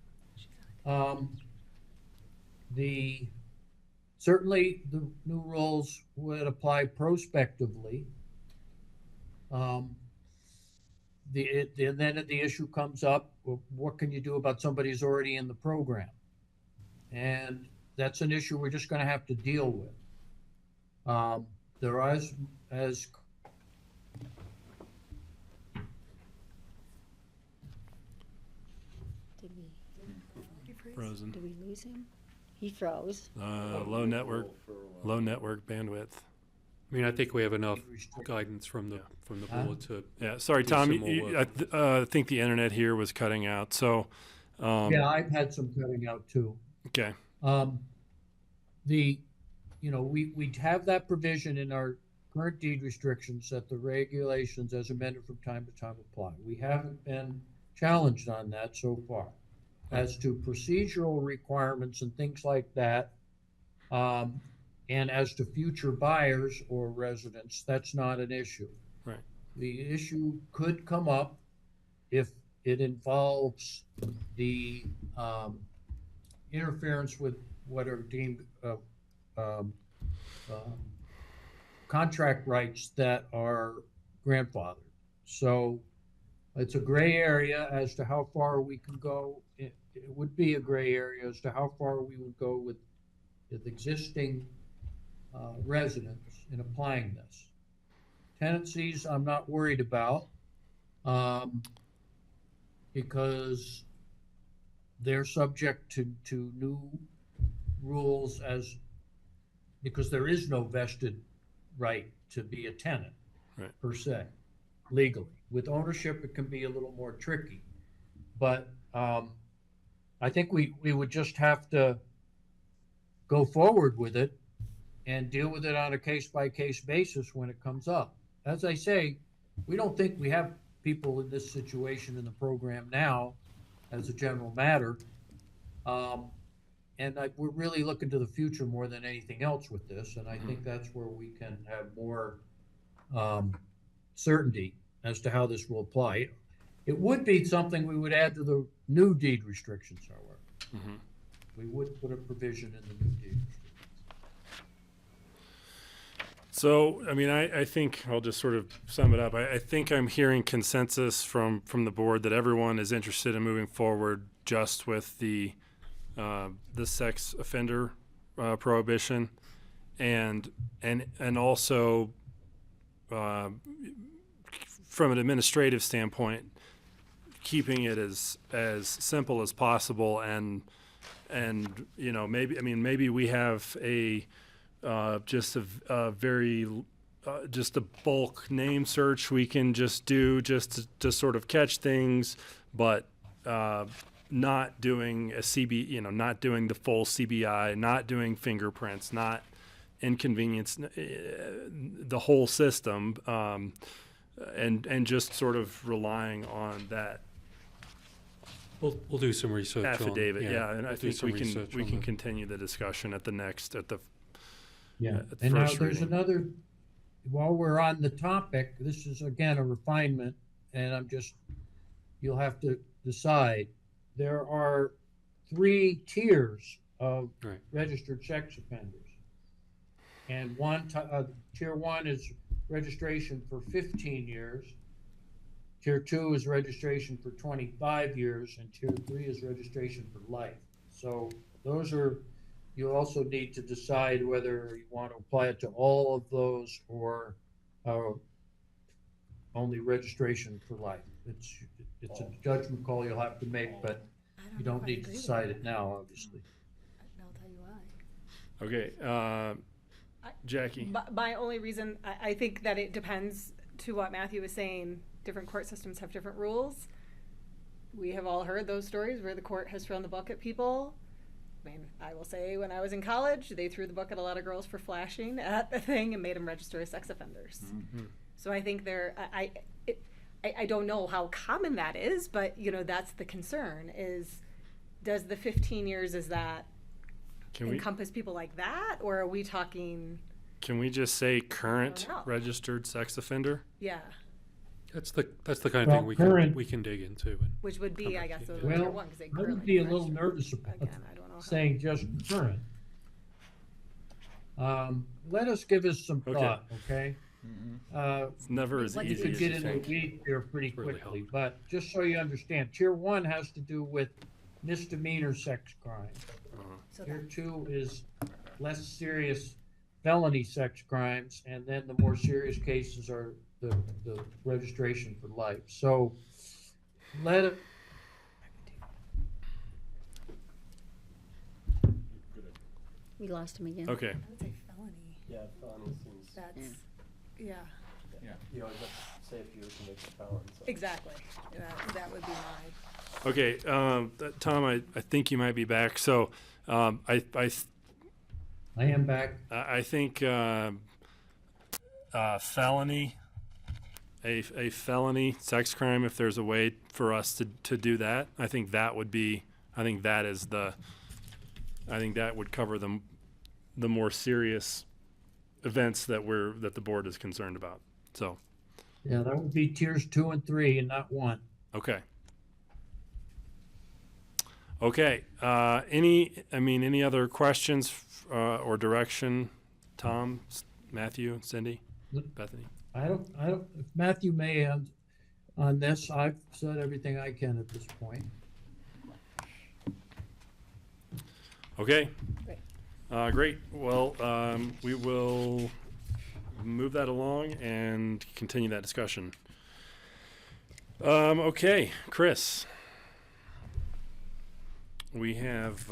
Certainly the new rules would apply prospectively. And then the issue comes up, well, what can you do about somebody who's already in the program? And that's an issue we're just gonna have to deal with. There is, as Frozen. Did we lose him? He froze. Low network bandwidth. I mean, I think we have enough guidance from the board to. Yeah, sorry, do Tom. some more work. I think the internet here was cutting out. So, yeah, I've had some cutting out too. okay. We have that provision in our current deed restrictions that the regulations as amended from time to time apply. We haven't been challenged on that so far. As to procedural requirements and things like that, and as to future buyers or residents, that's not an issue. Right. The issue could come up if it involves the interference with what are deemed contract rights that are grandfathered. So it's a gray area as to how far we can go. It would be a gray area as to how far we would go with existing residents in applying this. Tenancies, I'm not worried about because they're subject to new rules because there is no vested right to be a tenant per se, legally. With ownership, it can be a little more tricky, but I think we would just have to go forward with it and deal with it on a case-by-case basis when it comes up. As I say, we don't think we have people in this situation in the program now as a general matter. And we're really looking to the future more than anything else with this, and I think that's where we can have more certainty as to how this will apply. It would be something we would add to the new deed restrictions, however. We would put a provision in the new deed restrictions. So, I mean, I think I'll just sort of sum it up. I think I'm hearing consensus from the board that everyone is interested in moving forward just with the sex offender prohibition, and also from an administrative standpoint, keeping it as simple as possible, and maybe we have just a bulk name search we can just do just to sort of catch things, but not doing a not doing the full CBI, not doing fingerprints, not inconvenience the whole system, and just sort of relying on that We'll do some research affidavit. on, Yeah, and I we'll do think some we can research we on can that. continue the discussion at the Yeah, at the and now first there's reading. another, while we're on the topic, this is again a refinement, and you'll have to decide. There are 3 tiers of Right. registered sex offenders. And tier 1 is registration for 15 years. Tier 2 is registration for 25 years, and tier 3 is registration for life. So you also need to decide whether you want to apply it to all of those or only registration for life. It's a judgment call you'll have to make, but you don't need to decide it now, obviously. I'll tell you why. Okay, Jackie. My only reason, I think that it depends to what Matthew was saying. Different court systems have different rules. We have all heard those stories where the court has thrown the book at people. I mean, I will say when I was in college, they threw the book at a lot of girls for flashing at the thing and made them register as sex offenders. Mm-hmm. So I think I don't know how common that is, but that's the concern is, does the 15 years, is that encompass people like that? Or are we talking? Can we just say current registered sex offender? Yeah. That's the kind of thing we can dig into. And Which would be, I guess, to you. tier Well, 1, because they I currently would be a can little register. nervous about Again, I don't know how. saying just current. Let us give us some Okay. thought, okay? It's never as You easy could as get you into the think. weeds here pretty Really quickly, but just so you understand, tier 1 has to do with misdemeanor sex crimes. So Tier 2 is less serious felony sex crimes, and then the more serious cases are the registration for life. So let it. We lost him again. Okay. I would say felony. Yeah, felony seems. That's, yeah. You always have to say if you were convicted felon. So. Exactly. That would be my. Okay, Tom, I think you might be back. So, I am back. I think felony, a felony sex crime. If there's a way for us to do that, I think that would be. I think that would cover the more serious events that the board is concerned about. So. Yeah, that would be tiers 2 and 3, and not 1. Okay. Okay. Any other questions or direction? Tom, Matthew, Cindy, Bethany? I don't, if Matthew may have on this, I've said everything I can at this point. Okay. Great. Great. Well, we will move that along and continue that discussion. Okay, Chris. We have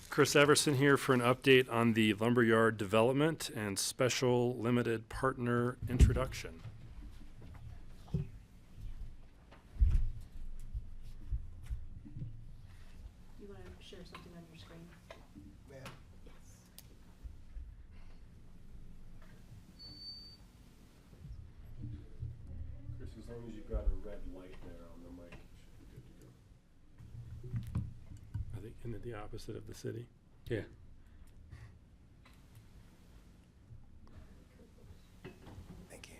Chris Everson here for an update on the lumberyard development and special limited partner introduction. You want to share something on your screen? Yeah. Yes. Chris, as long as you've got a red light there on the mic, you should be good to go. I think isn't it the opposite of the city? yeah. Thank you.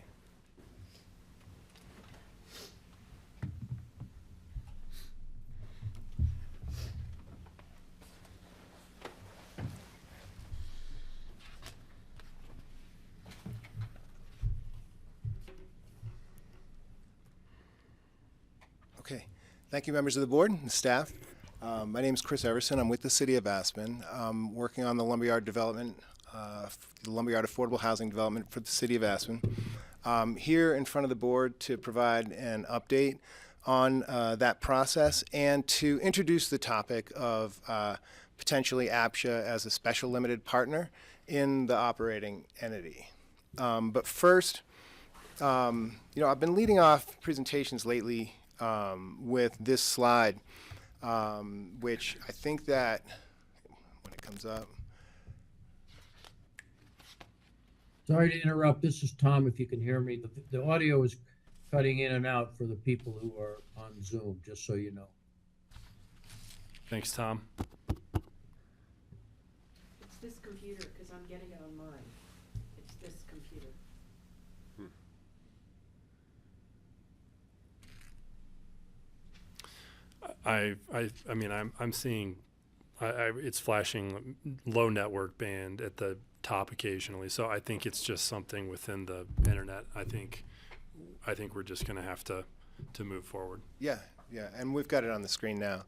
Okay. Thank you, members of the board and staff. My name is Chris Everson. I'm with the City of Aspen. I'm working on the lumberyard development, the lumberyard affordable housing development for the City of Aspen. Here in front of the board to provide an update on that process and to introduce the topic of potentially APCHA as a special limited partner in the operating entity. But first, I've been leading off presentations lately with this slide, which I think that when it comes up, Sorry to interrupt. This is Tom, if you can hear me. The audio is cutting in and out for the people who are on Zoom, just so you know. Thanks, Tom. It's this computer, because I'm getting it on mine. It's this computer. I mean, I'm seeing, it's flashing low network band at the top occasionally. So I think it's just something within the internet. I think we're just going to have to move forward. Yeah, and we've got it on the screen now.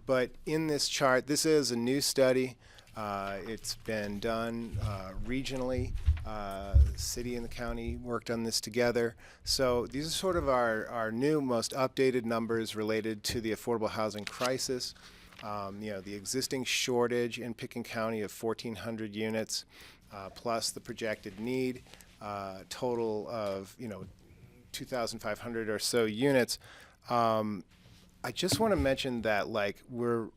But in this chart, this is a new study. It's been done regionally. The city and the county worked on this together. So these are sort of our new, most updated numbers related to the affordable housing crisis. The existing shortage in Pitkin County of 1,400 units, plus the projected need, total of 2,500 or so units. I just want to mention that we're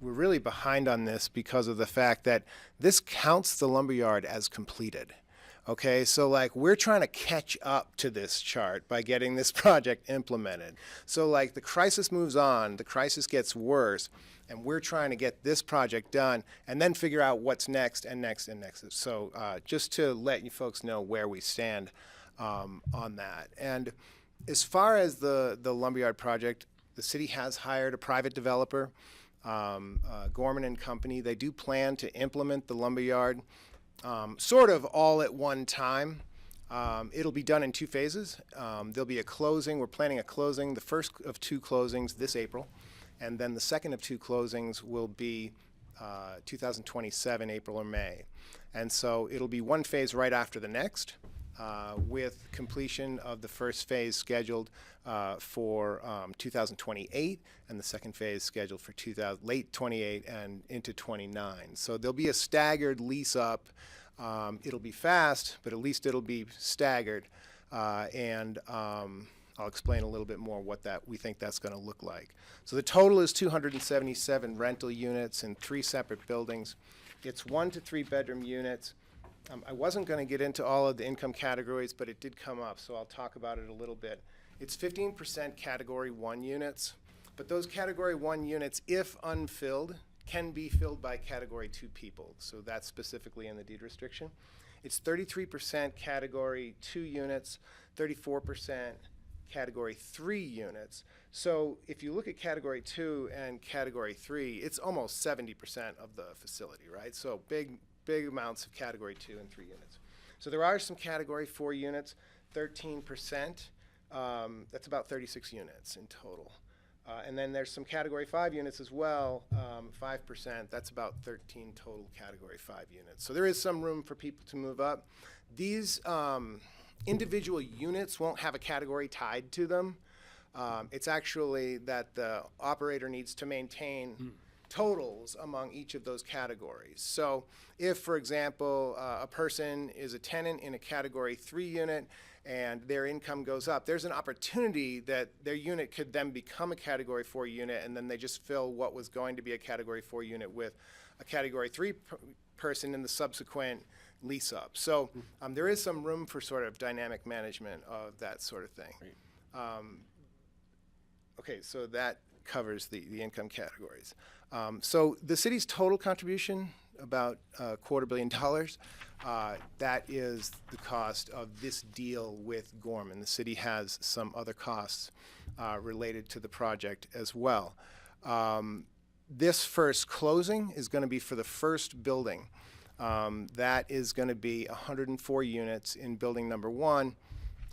really behind on this because of the fact that this counts the lumberyard as completed. Okay, so we're trying to catch up to this chart by getting this project implemented. So the crisis moves on, the crisis gets worse, and we're trying to get this project done and then figure out what's next and next and next. So just to let you folks know where we stand on that. And as far as the lumberyard project, the city has hired a private developer, Gorman and Company. They do plan to implement the lumberyard sort of all at one time. It'll be done in two phases. There'll be a closing. We're planning a closing, the first of two closings this April, and then the second of two closings will be 2027, April or May. And so it'll be one phase right after the next, with completion of the first phase scheduled for 2028, and the second phase scheduled for late 28 and into 29. So there'll be a staggered lease up. It'll be fast, but at least it'll be staggered. And I'll explain a little bit more what we think that's going to look like. So the total is 277 rental units in 3 separate buildings. It's 1 to 3 bedroom units. I wasn't going to get into all of the income categories, but it did come up, so I'll talk about it a little bit. It's 15% Category 1 units, but those Category 1 units, if unfilled, can be filled by Category 2 people, so that's specifically in the deed restriction. It's 33% Category 2 units, 34% Category 3 units. So if you look at Category 2 and Category 3, it's almost 70% of the facility, right? So big amounts of Category 2 and 3 units. So there are some Category 4 units, 13%. That's about 36 units in total. And then there's some Category 5 units as well, 5%. That's about 13 total Category 5 units. So there is some room for people to move up. These individual units won't have a category tied to them. It's actually that the operator needs to maintain totals among each of those categories. So if, for example, a person is a tenant in a Category 3 unit and their income goes up, there's an opportunity that their unit could then become a Category 4 unit, and then they just fill what was going to be a Category 4 unit with a Category 3 person in the subsequent lease up. So there is some room for sort of dynamic management of that sort of thing. Okay, so that covers the income categories. So the city's total contribution, about $250 million. That is the cost of this deal with Gorman. The city has some other costs related to the project as well. This first closing is going to be for the first building. That is going to be 104 units in building number 1.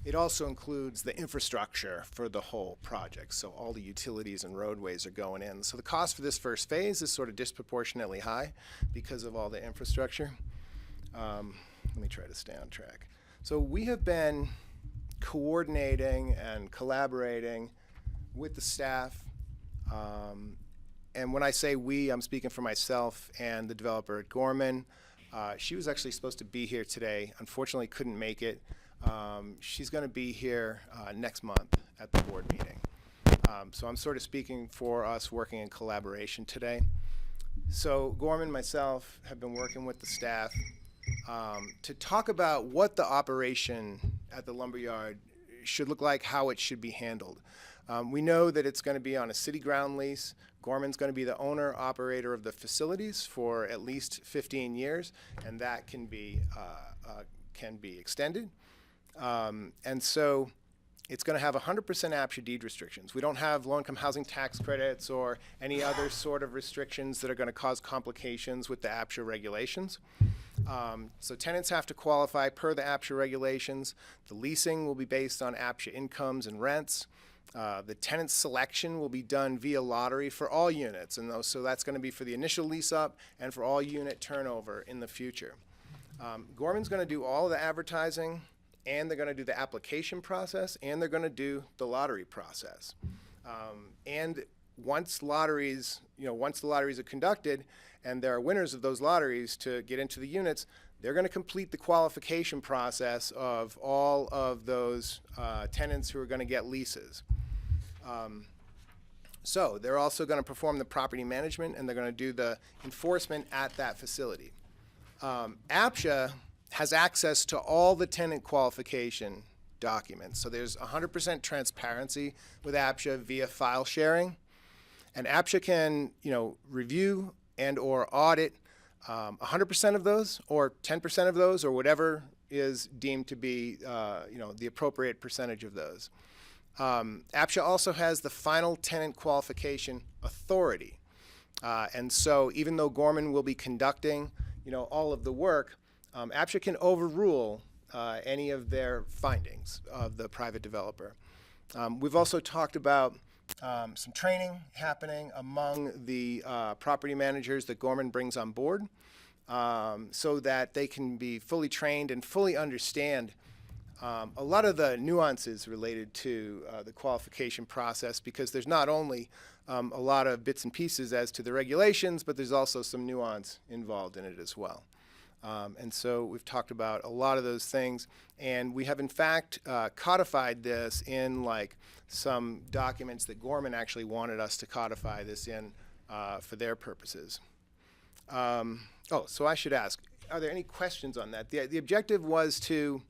It also includes the infrastructure for the whole project, so all the utilities and roadways are going in. So the cost for this first phase is sort of disproportionately high because of all the infrastructure. Let me try to stay on track. So we have been coordinating and collaborating with the staff. And when I say we, I'm speaking for myself and the developer at Gorman. She was actually supposed to be here today, unfortunately couldn't make it. She's going to be here next month at the board meeting. So I'm sort of speaking for us working in collaboration today. So Gorman and myself have been working with the staff to talk about what the operation at the lumberyard should look like, how it should be handled. We know that it's going to be on a city ground lease. Gorman's going to be the owner operator of the facilities for at least 15 years, and that can be extended. And so it's going to have 100% APCHA deed restrictions. We don't have low-income housing tax credits or any other sort of restrictions that are going to cause complications with the APCHA regulations. So tenants have to qualify per the APCHA regulations. The leasing will be based on APCHA incomes and rents. The tenant selection will be done via lottery for all units, and so that's going to be for the initial lease up and for all unit turnover in the future. Gorman's going to do all the advertising, and they're going to do the application process, and they're going to do the lottery process. And once the lotteries are conducted, and there are winners of those lotteries to get into the units, they're going to complete the qualification process of all of those tenants who are going to get leases. So they're also going to perform the property management, and they're going to do the enforcement at that facility. APCHA has access to all the tenant qualification documents. So there's 100% transparency with APCHA via file sharing. And APCHA can, review and or audit 100% of those or 10% of those or whatever is deemed to be, the appropriate percentage of those. APCHA also has the final tenant qualification authority. And so even though Gorman will be conducting, all of the work, APCHA can overrule any of their findings of the private developer. We've also talked about some training happening among the property managers that Gorman brings on board so that they can be fully trained and fully understand a lot of the nuances related to the qualification process, because there's not only a lot of bits and pieces as to the regulations, but there's also some nuance involved in it as well. And so we've talked about a lot of those things, and we have in fact codified this in some documents that Gorman actually wanted us to codify this in for their purposes. So I should ask, are there any questions on that? The objective was to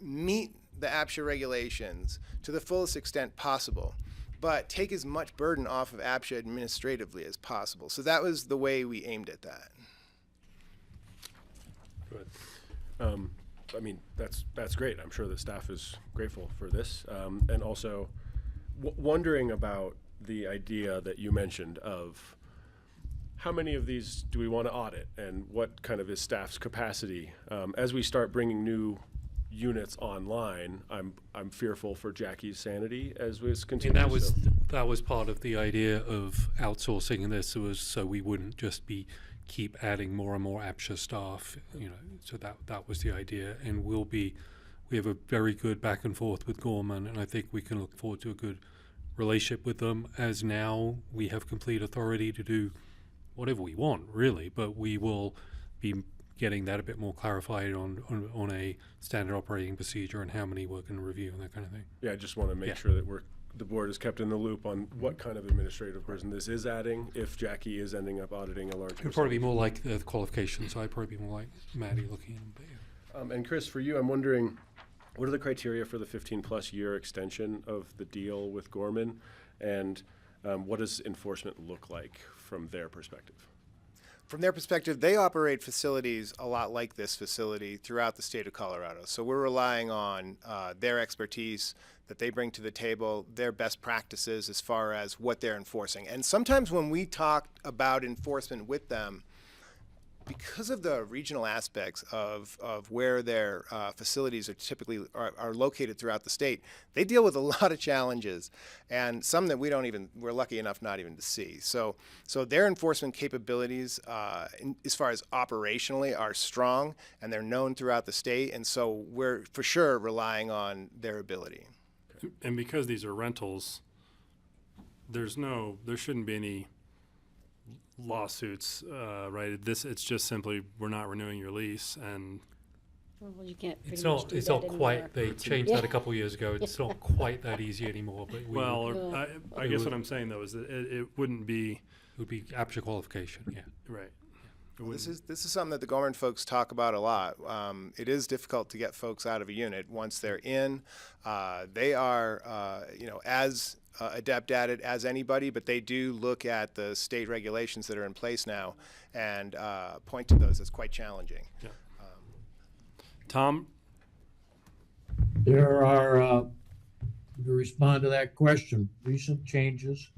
meet the APCHA regulations to the fullest extent possible, but take as much burden off of APCHA administratively as possible. So that was the way we aimed at that. Good. That's great. I'm sure the staff is grateful for this. And also wondering about the idea that you mentioned of how many of these do we want to audit, and what kind of is staff's capacity? As we start bringing new units online, I'm fearful for Jackie's sanity as we continue. That was part of the idea of outsourcing this, was so we wouldn't just keep adding more and more APCHA staff, so that was the idea. And we have a very good back and forth with Gorman, and I think we can look forward to a good relationship with them, as now we have complete authority to do whatever we want, really, but we will be getting that a bit more clarified on a standard operating procedure and how many we're going to review and that kind of thing. Yeah, I just want to make sure that the board is kept in the loop on what kind of administrative person this is adding, if Jackie is ending up auditing a large percentage. It would probably be more like the qualification side, probably be more like Maddie looking at them. But and Chris, for you, I'm wondering, what are the criteria for the 15-plus year extension of the deal with Gorman, and what does enforcement look like from their perspective? From their perspective, they operate facilities a lot like this facility throughout the state of Colorado. So we're relying on their expertise that they bring to the table, their best practices as far as what they're enforcing. And sometimes when we talk about enforcement with them, because of the regional aspects of where their facilities are typically are located throughout the state, they deal with a lot of challenges, and some that we're lucky enough not even to see. So their enforcement capabilities, as far as operationally, are strong, and they're known throughout the state, and so we're for sure relying on their ability. And because these are rentals, there shouldn't be any lawsuits, right? It's just simply, we're not renewing your lease, and Well, you can't it's pretty much do not that quite. anymore. They changed that a couple of years ago. It's not quite that easy anymore. But I guess what I'm saying though is that it wouldn't be. It would be APCHA qualification. Yeah. Right. This is something that the Gorman folks talk about a lot. It is difficult to get folks out of a unit. Once they're in, they are, as adept at it as anybody, but they do look at the state regulations that are in place now and point to those as quite challenging. Yeah. Tom? There are, to respond to that question, recent changes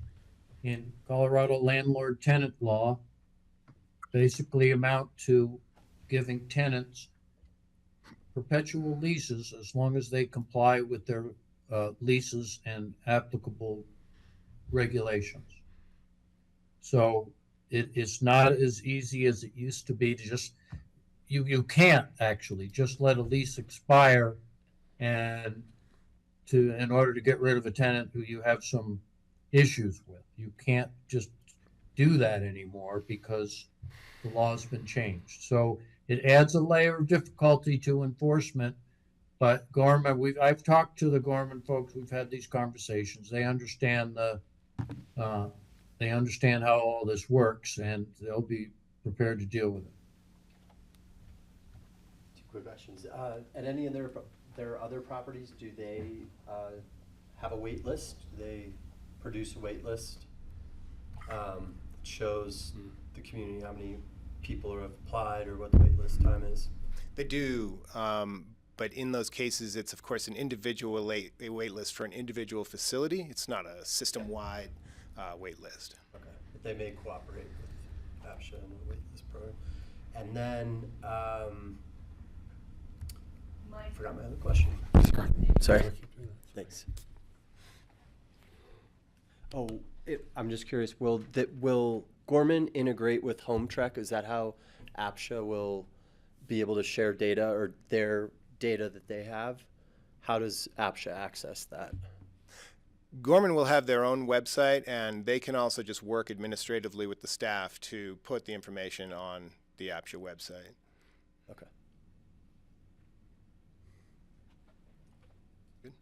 in Colorado landlord-tenant law basically amount to giving tenants perpetual leases as long as they comply with their leases and applicable regulations. So it's not as easy as it used to be to just, you can't actually just let a lease expire and in order to get rid of a tenant who you have some issues with. You can't just do that anymore because the law's been changed. So it adds a layer of difficulty to enforcement. But Gorman, I've talked to the Gorman folks. We've had these conversations. They understand they understand how all this works, and they'll be prepared to deal with it. Two quick questions. At any of their other properties, do they have a wait list? Do they produce a wait list? Shows the community how many people have applied or what the wait list time is? They do, but in those cases, it's of course an individual a wait list for an individual facility. It's not a system-wide wait list. Okay, but they may cooperate with APCHA and the wait list program. And then, I forgot my other question. Sorry. Thanks. Oh, I'm just curious, will Gorman integrate with HomeTrek? Is that how APCHA will be able to share data or their data that they have? How does APCHA access that? Gorman will have their own website, and they can also just work administratively with the staff to put the information on the APCHA website. Okay. Good.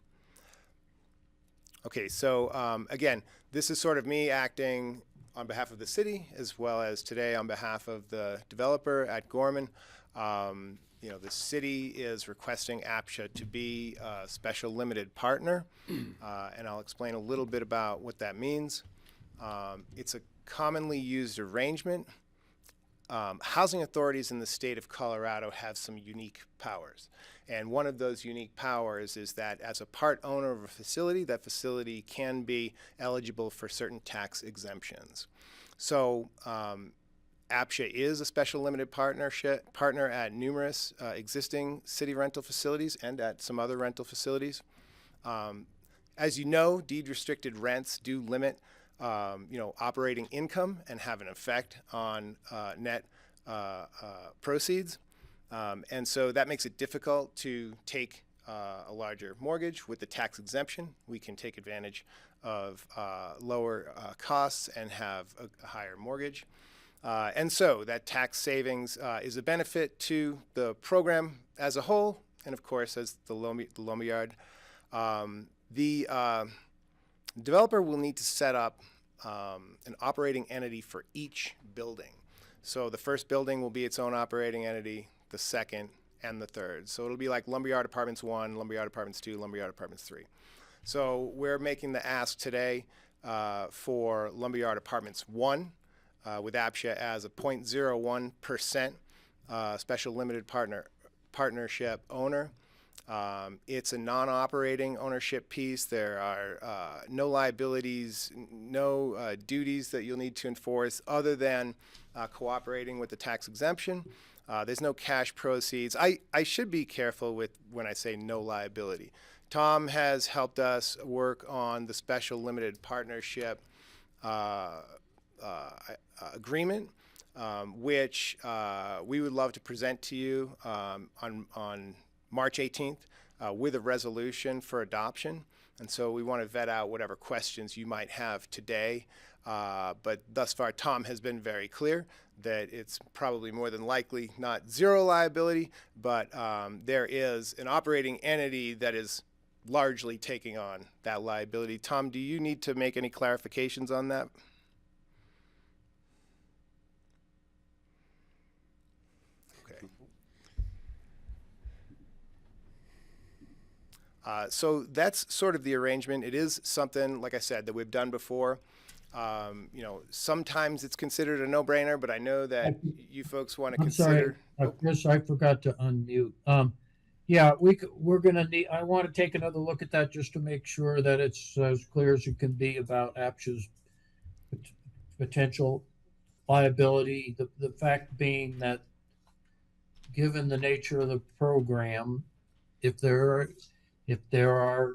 Okay, so again, this is sort of me acting on behalf of the city as well as today on behalf of the developer at Gorman. The city is requesting APCHA to be a special limited partner, and I'll explain a little bit about what that means. It's a commonly used arrangement. Housing authorities in the state of Colorado have some unique powers, and one of those unique powers is that as a part owner of a facility, that facility can be eligible for certain tax exemptions. So APCHA is a special limited partner at numerous existing city rental facilities and at some other rental facilities. As you know, deed restricted rents do limit operating income and have an effect on net proceeds. And so that makes it difficult to take a larger mortgage. With the tax exemption, we can take advantage of lower costs and have a higher mortgage. And so that tax savings is a benefit to the program as a whole, and of course as the lumberyard. The developer will need to set up an operating entity for each building. So the first building will be its own operating entity, the second and the third. So it'll be like Lumberyard Apartments 1, Lumberyard Apartments 2, Lumberyard Apartments 3. So we're making the ask today for Lumberyard Apartments 1 with APCHA as a 0.01% special limited partnership owner. It's a non-operating ownership piece. There are no liabilities, no duties that you'll need to enforce other than cooperating with the tax exemption. There's no cash proceeds. I should be careful with when I say no liability. Tom has helped us work on the special limited partnership agreement, which we would love to present to you on March 18th with a resolution for adoption. And so we want to vet out whatever questions you might have today. But thus far, Tom has been very clear that it's probably more than likely not zero liability, but there is an operating entity that is largely taking on that liability. Tom, do you need to make any clarifications on that? So that's sort of the arrangement. It is something, like I said, that we've done before. You know, sometimes it's considered a no-brainer, but I know that you folks want to I'm consider. sorry, Chris, I forgot to unmute. Yeah, we're gonna need, I want to take another look at that just to make sure that it's as clear as it can be about APCHA's potential liability. The fact being that given the nature of the program, if there are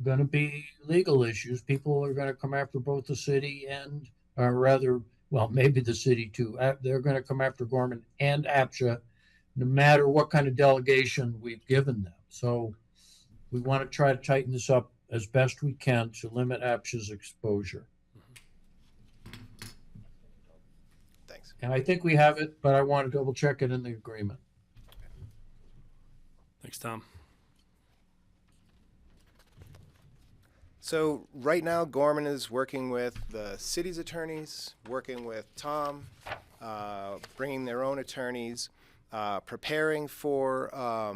going to be legal issues, people are going to come after both the city and, or rather, well, maybe the city too. They're going to come after Gorman and APCHA, no matter what kind of delegation we've given them. So we want to try to tighten this up as best we can to limit APCHA's exposure. Thanks. And I think we have it, but I want to double check it in the agreement. Thanks, Tom. So right now, Gorman is working with the city's attorneys, working with Tom, bringing their own attorneys, preparing for a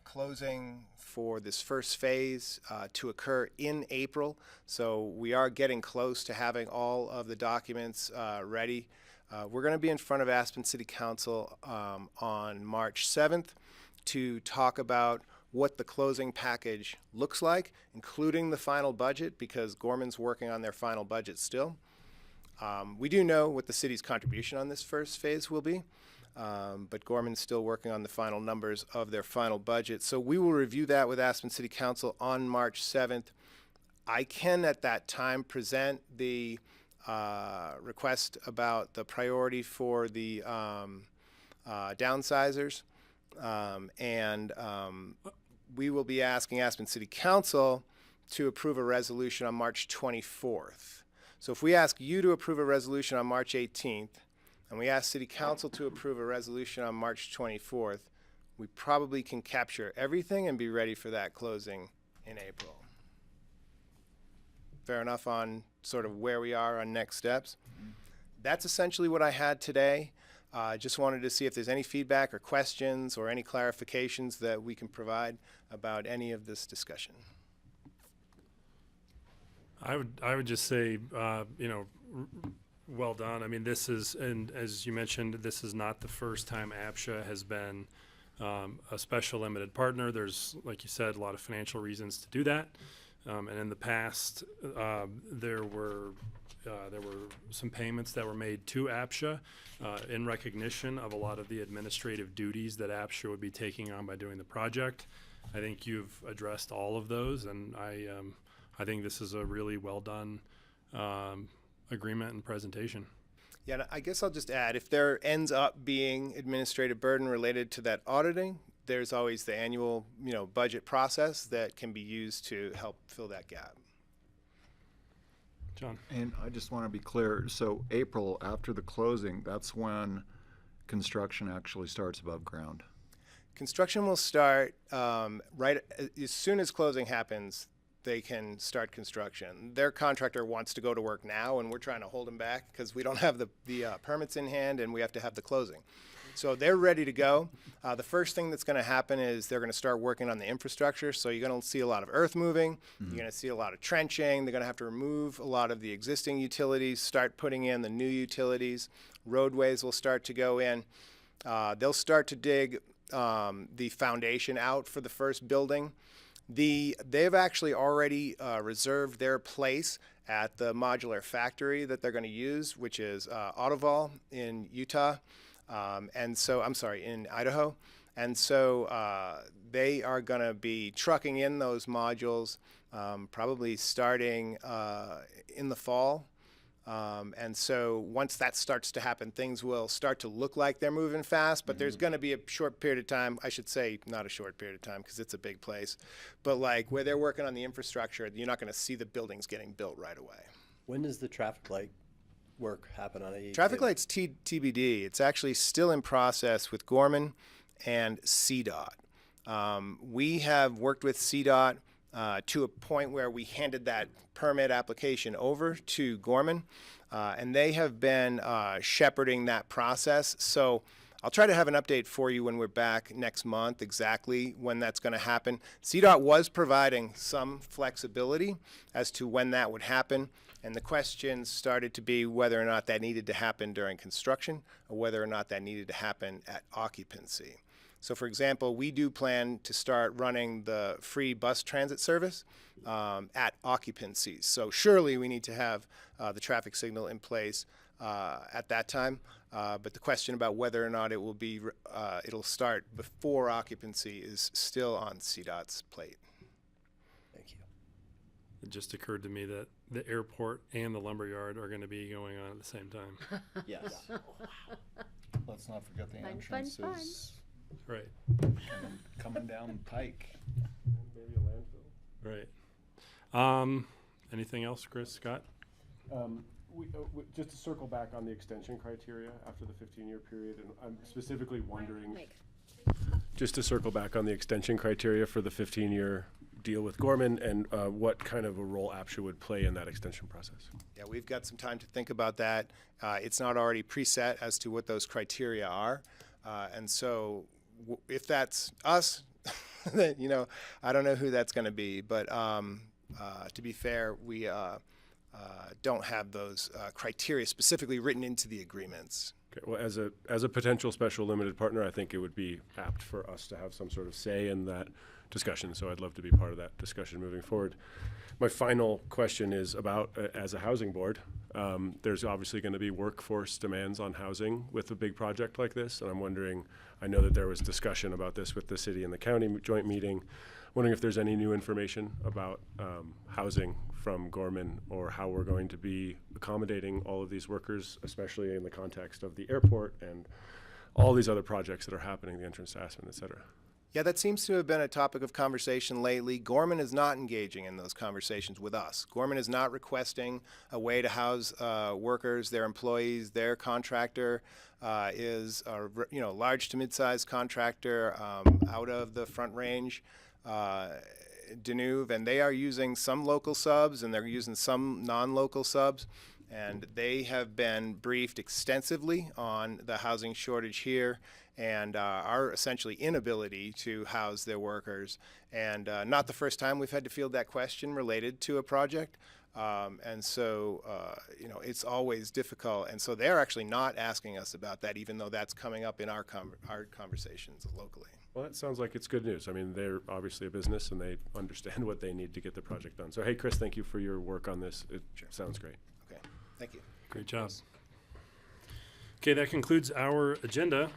closing for this first phase to occur in April. So we are getting close to having all of the documents ready. We're going to be in front of Aspen City Council on March 7th to talk about what the closing package looks like, including the final budget, because Gorman's working on their final budget still. We do know what the city's contribution on this first phase will be, but Gorman's still working on the final numbers of their final budget. So we will review that with Aspen City Council on March 7th. I can at that time present the request about the priority for the downsizers, and we will be asking Aspen City Council to approve a resolution on March 24th. So if we ask you to approve a resolution on March 18th, and we ask City Council to approve a resolution on March 24th, we probably can capture everything and be ready for that closing in April. Fair enough on sort of where we are on next steps? That's essentially what I had today. Just wanted to see if there's any feedback or questions or any clarifications that we can provide about any of this discussion. I would just say, you know, well done. I mean, this is, and as you mentioned, this is not the first time APCHA has been a special limited partner. There's, like you said, a lot of financial reasons to do that. And in the past, there were some payments that were made to APCHA in recognition of a lot of the administrative duties that APCHA would be taking on by doing the project. I think you've addressed all of those, and I think this is a really well done agreement and presentation. Yeah, and I guess I'll just add, if there ends up being administrative burden related to that auditing, there's always the annual, you know, budget process that can be used to help fill that gap. John. And I just want to be clear, so April, after the closing, that's when construction actually starts above ground. Construction will start right as soon as closing happens. They can start construction. Their contractor wants to go to work now, and we're trying to hold them back because we don't have the permits in hand, and we have to have the closing. So they're ready to go. The first thing that's going to happen is they're going to start working on the infrastructure. So you're going to see a lot of earth moving. You're going to see a lot of trenching. They're going to have to remove a lot of the existing utilities, start putting in the new utilities. Roadways will start to go in. They'll start to dig the foundation out for the first building. They've actually already reserved their place at the modular factory that they're going to use, which is Autoval in Utah. And so, I'm sorry, in Idaho. And so they are going to be trucking in those modules probably starting in the fall. And so once that starts to happen, things will start to look like they're moving fast, but there's going to be a short period of time, I should say not a short period of time because it's a big place, but like where they're working on the infrastructure, you're not going to see the buildings getting built right away. When does the traffic light work happen on ADJOURN? Traffic lights TBD. It's actually still in process with Gorman and CDOT. We have worked with CDOT to a point where we handed that permit application over to Gorman, and they have been shepherding that process. So I'll try to have an update for you when we're back next month, exactly when that's going to happen. CDOT was providing some flexibility as to when that would happen, and the questions started to be whether or not that needed to happen during construction or whether or not that needed to happen at occupancy. So for example, we do plan to start running the free bus transit service at occupancy. So surely we need to have the traffic signal in place at that time. But the question about whether or not it will be, it'll start before occupancy is still on CDOT's plate. Thank you. It just occurred to me that the airport and the lumberyard are going to be going on at the same time. Yes. Let's not forget the Fun, entrances fun, fun. Right. coming down Pike. Maybe a landfill. Right. Anything else, Chris, Scott? Just to circle back on the extension criteria after the 15-year period, and I'm specifically wondering, Mike. just to circle back on the extension criteria for the 15-year deal with Gorman and what kind of a role APCHA would play in that extension process. Yeah, we've got some time to think about that. It's not already preset as to what those criteria are. And so if that's us, then, you know, I don't know who that's going to be. But to be fair, we don't have those criteria specifically written into the agreements. Okay, well, as a potential special limited partner, I think it would be apt for us to have some sort of say in that discussion. So I'd love to be part of that discussion moving forward. My final question is about, as a housing board, there's obviously going to be workforce demands on housing with a big project like this. And I'm wondering, I know that there was discussion about this with the city and the county joint meeting. Wondering if there's any new information about housing from Gorman or how we're going to be accommodating all of these workers, especially in the context of the airport and all these other projects that are happening, the entrance to Aspen, et cetera. Yeah, that seems to have been a topic of conversation lately. Gorman is not engaging in those conversations with us. Gorman is not requesting a way to house workers, their employees. Their contractor is a large to mid-sized contractor out of the Front Range, Danube, and they are using some local subs and they're using some non-local subs. And they have been briefed extensively on the housing shortage here and our essentially inability to house their workers. And not the first time we've had to field that question related to a project. And so, it's always difficult. And so they're actually not asking us about that, even though that's coming up in our conversations locally. Well, that sounds like it's good news. I mean, they're obviously a business and they understand what they need to get the project done. So, hey, Chris, thank you for your work on this. It sounds great. Okay, thank you. Great job. Okay, that concludes our agenda.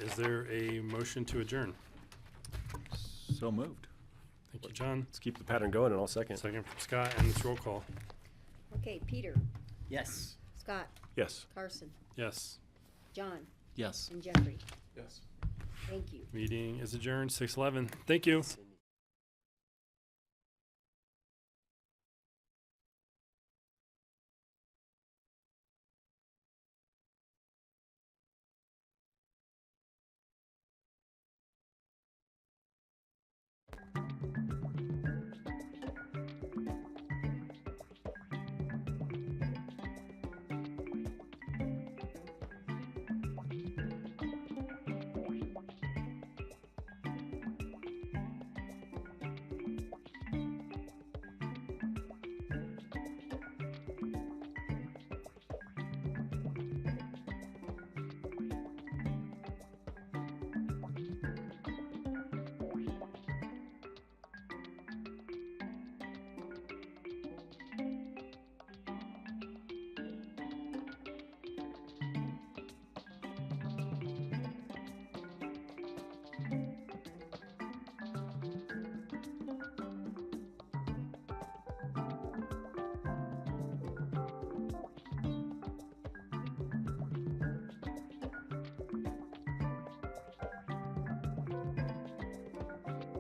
Is there a motion to adjourn? So moved. Thank you, John. Let's keep the pattern going, and I'll second. Second from Scott, and it's roll call. Okay, Peter, Yes. Scott, Yes. Carson, Yes. John, Yes. and Jeffrey. Yes. Thank you. Meeting is adjourned, 6:11. Thank you.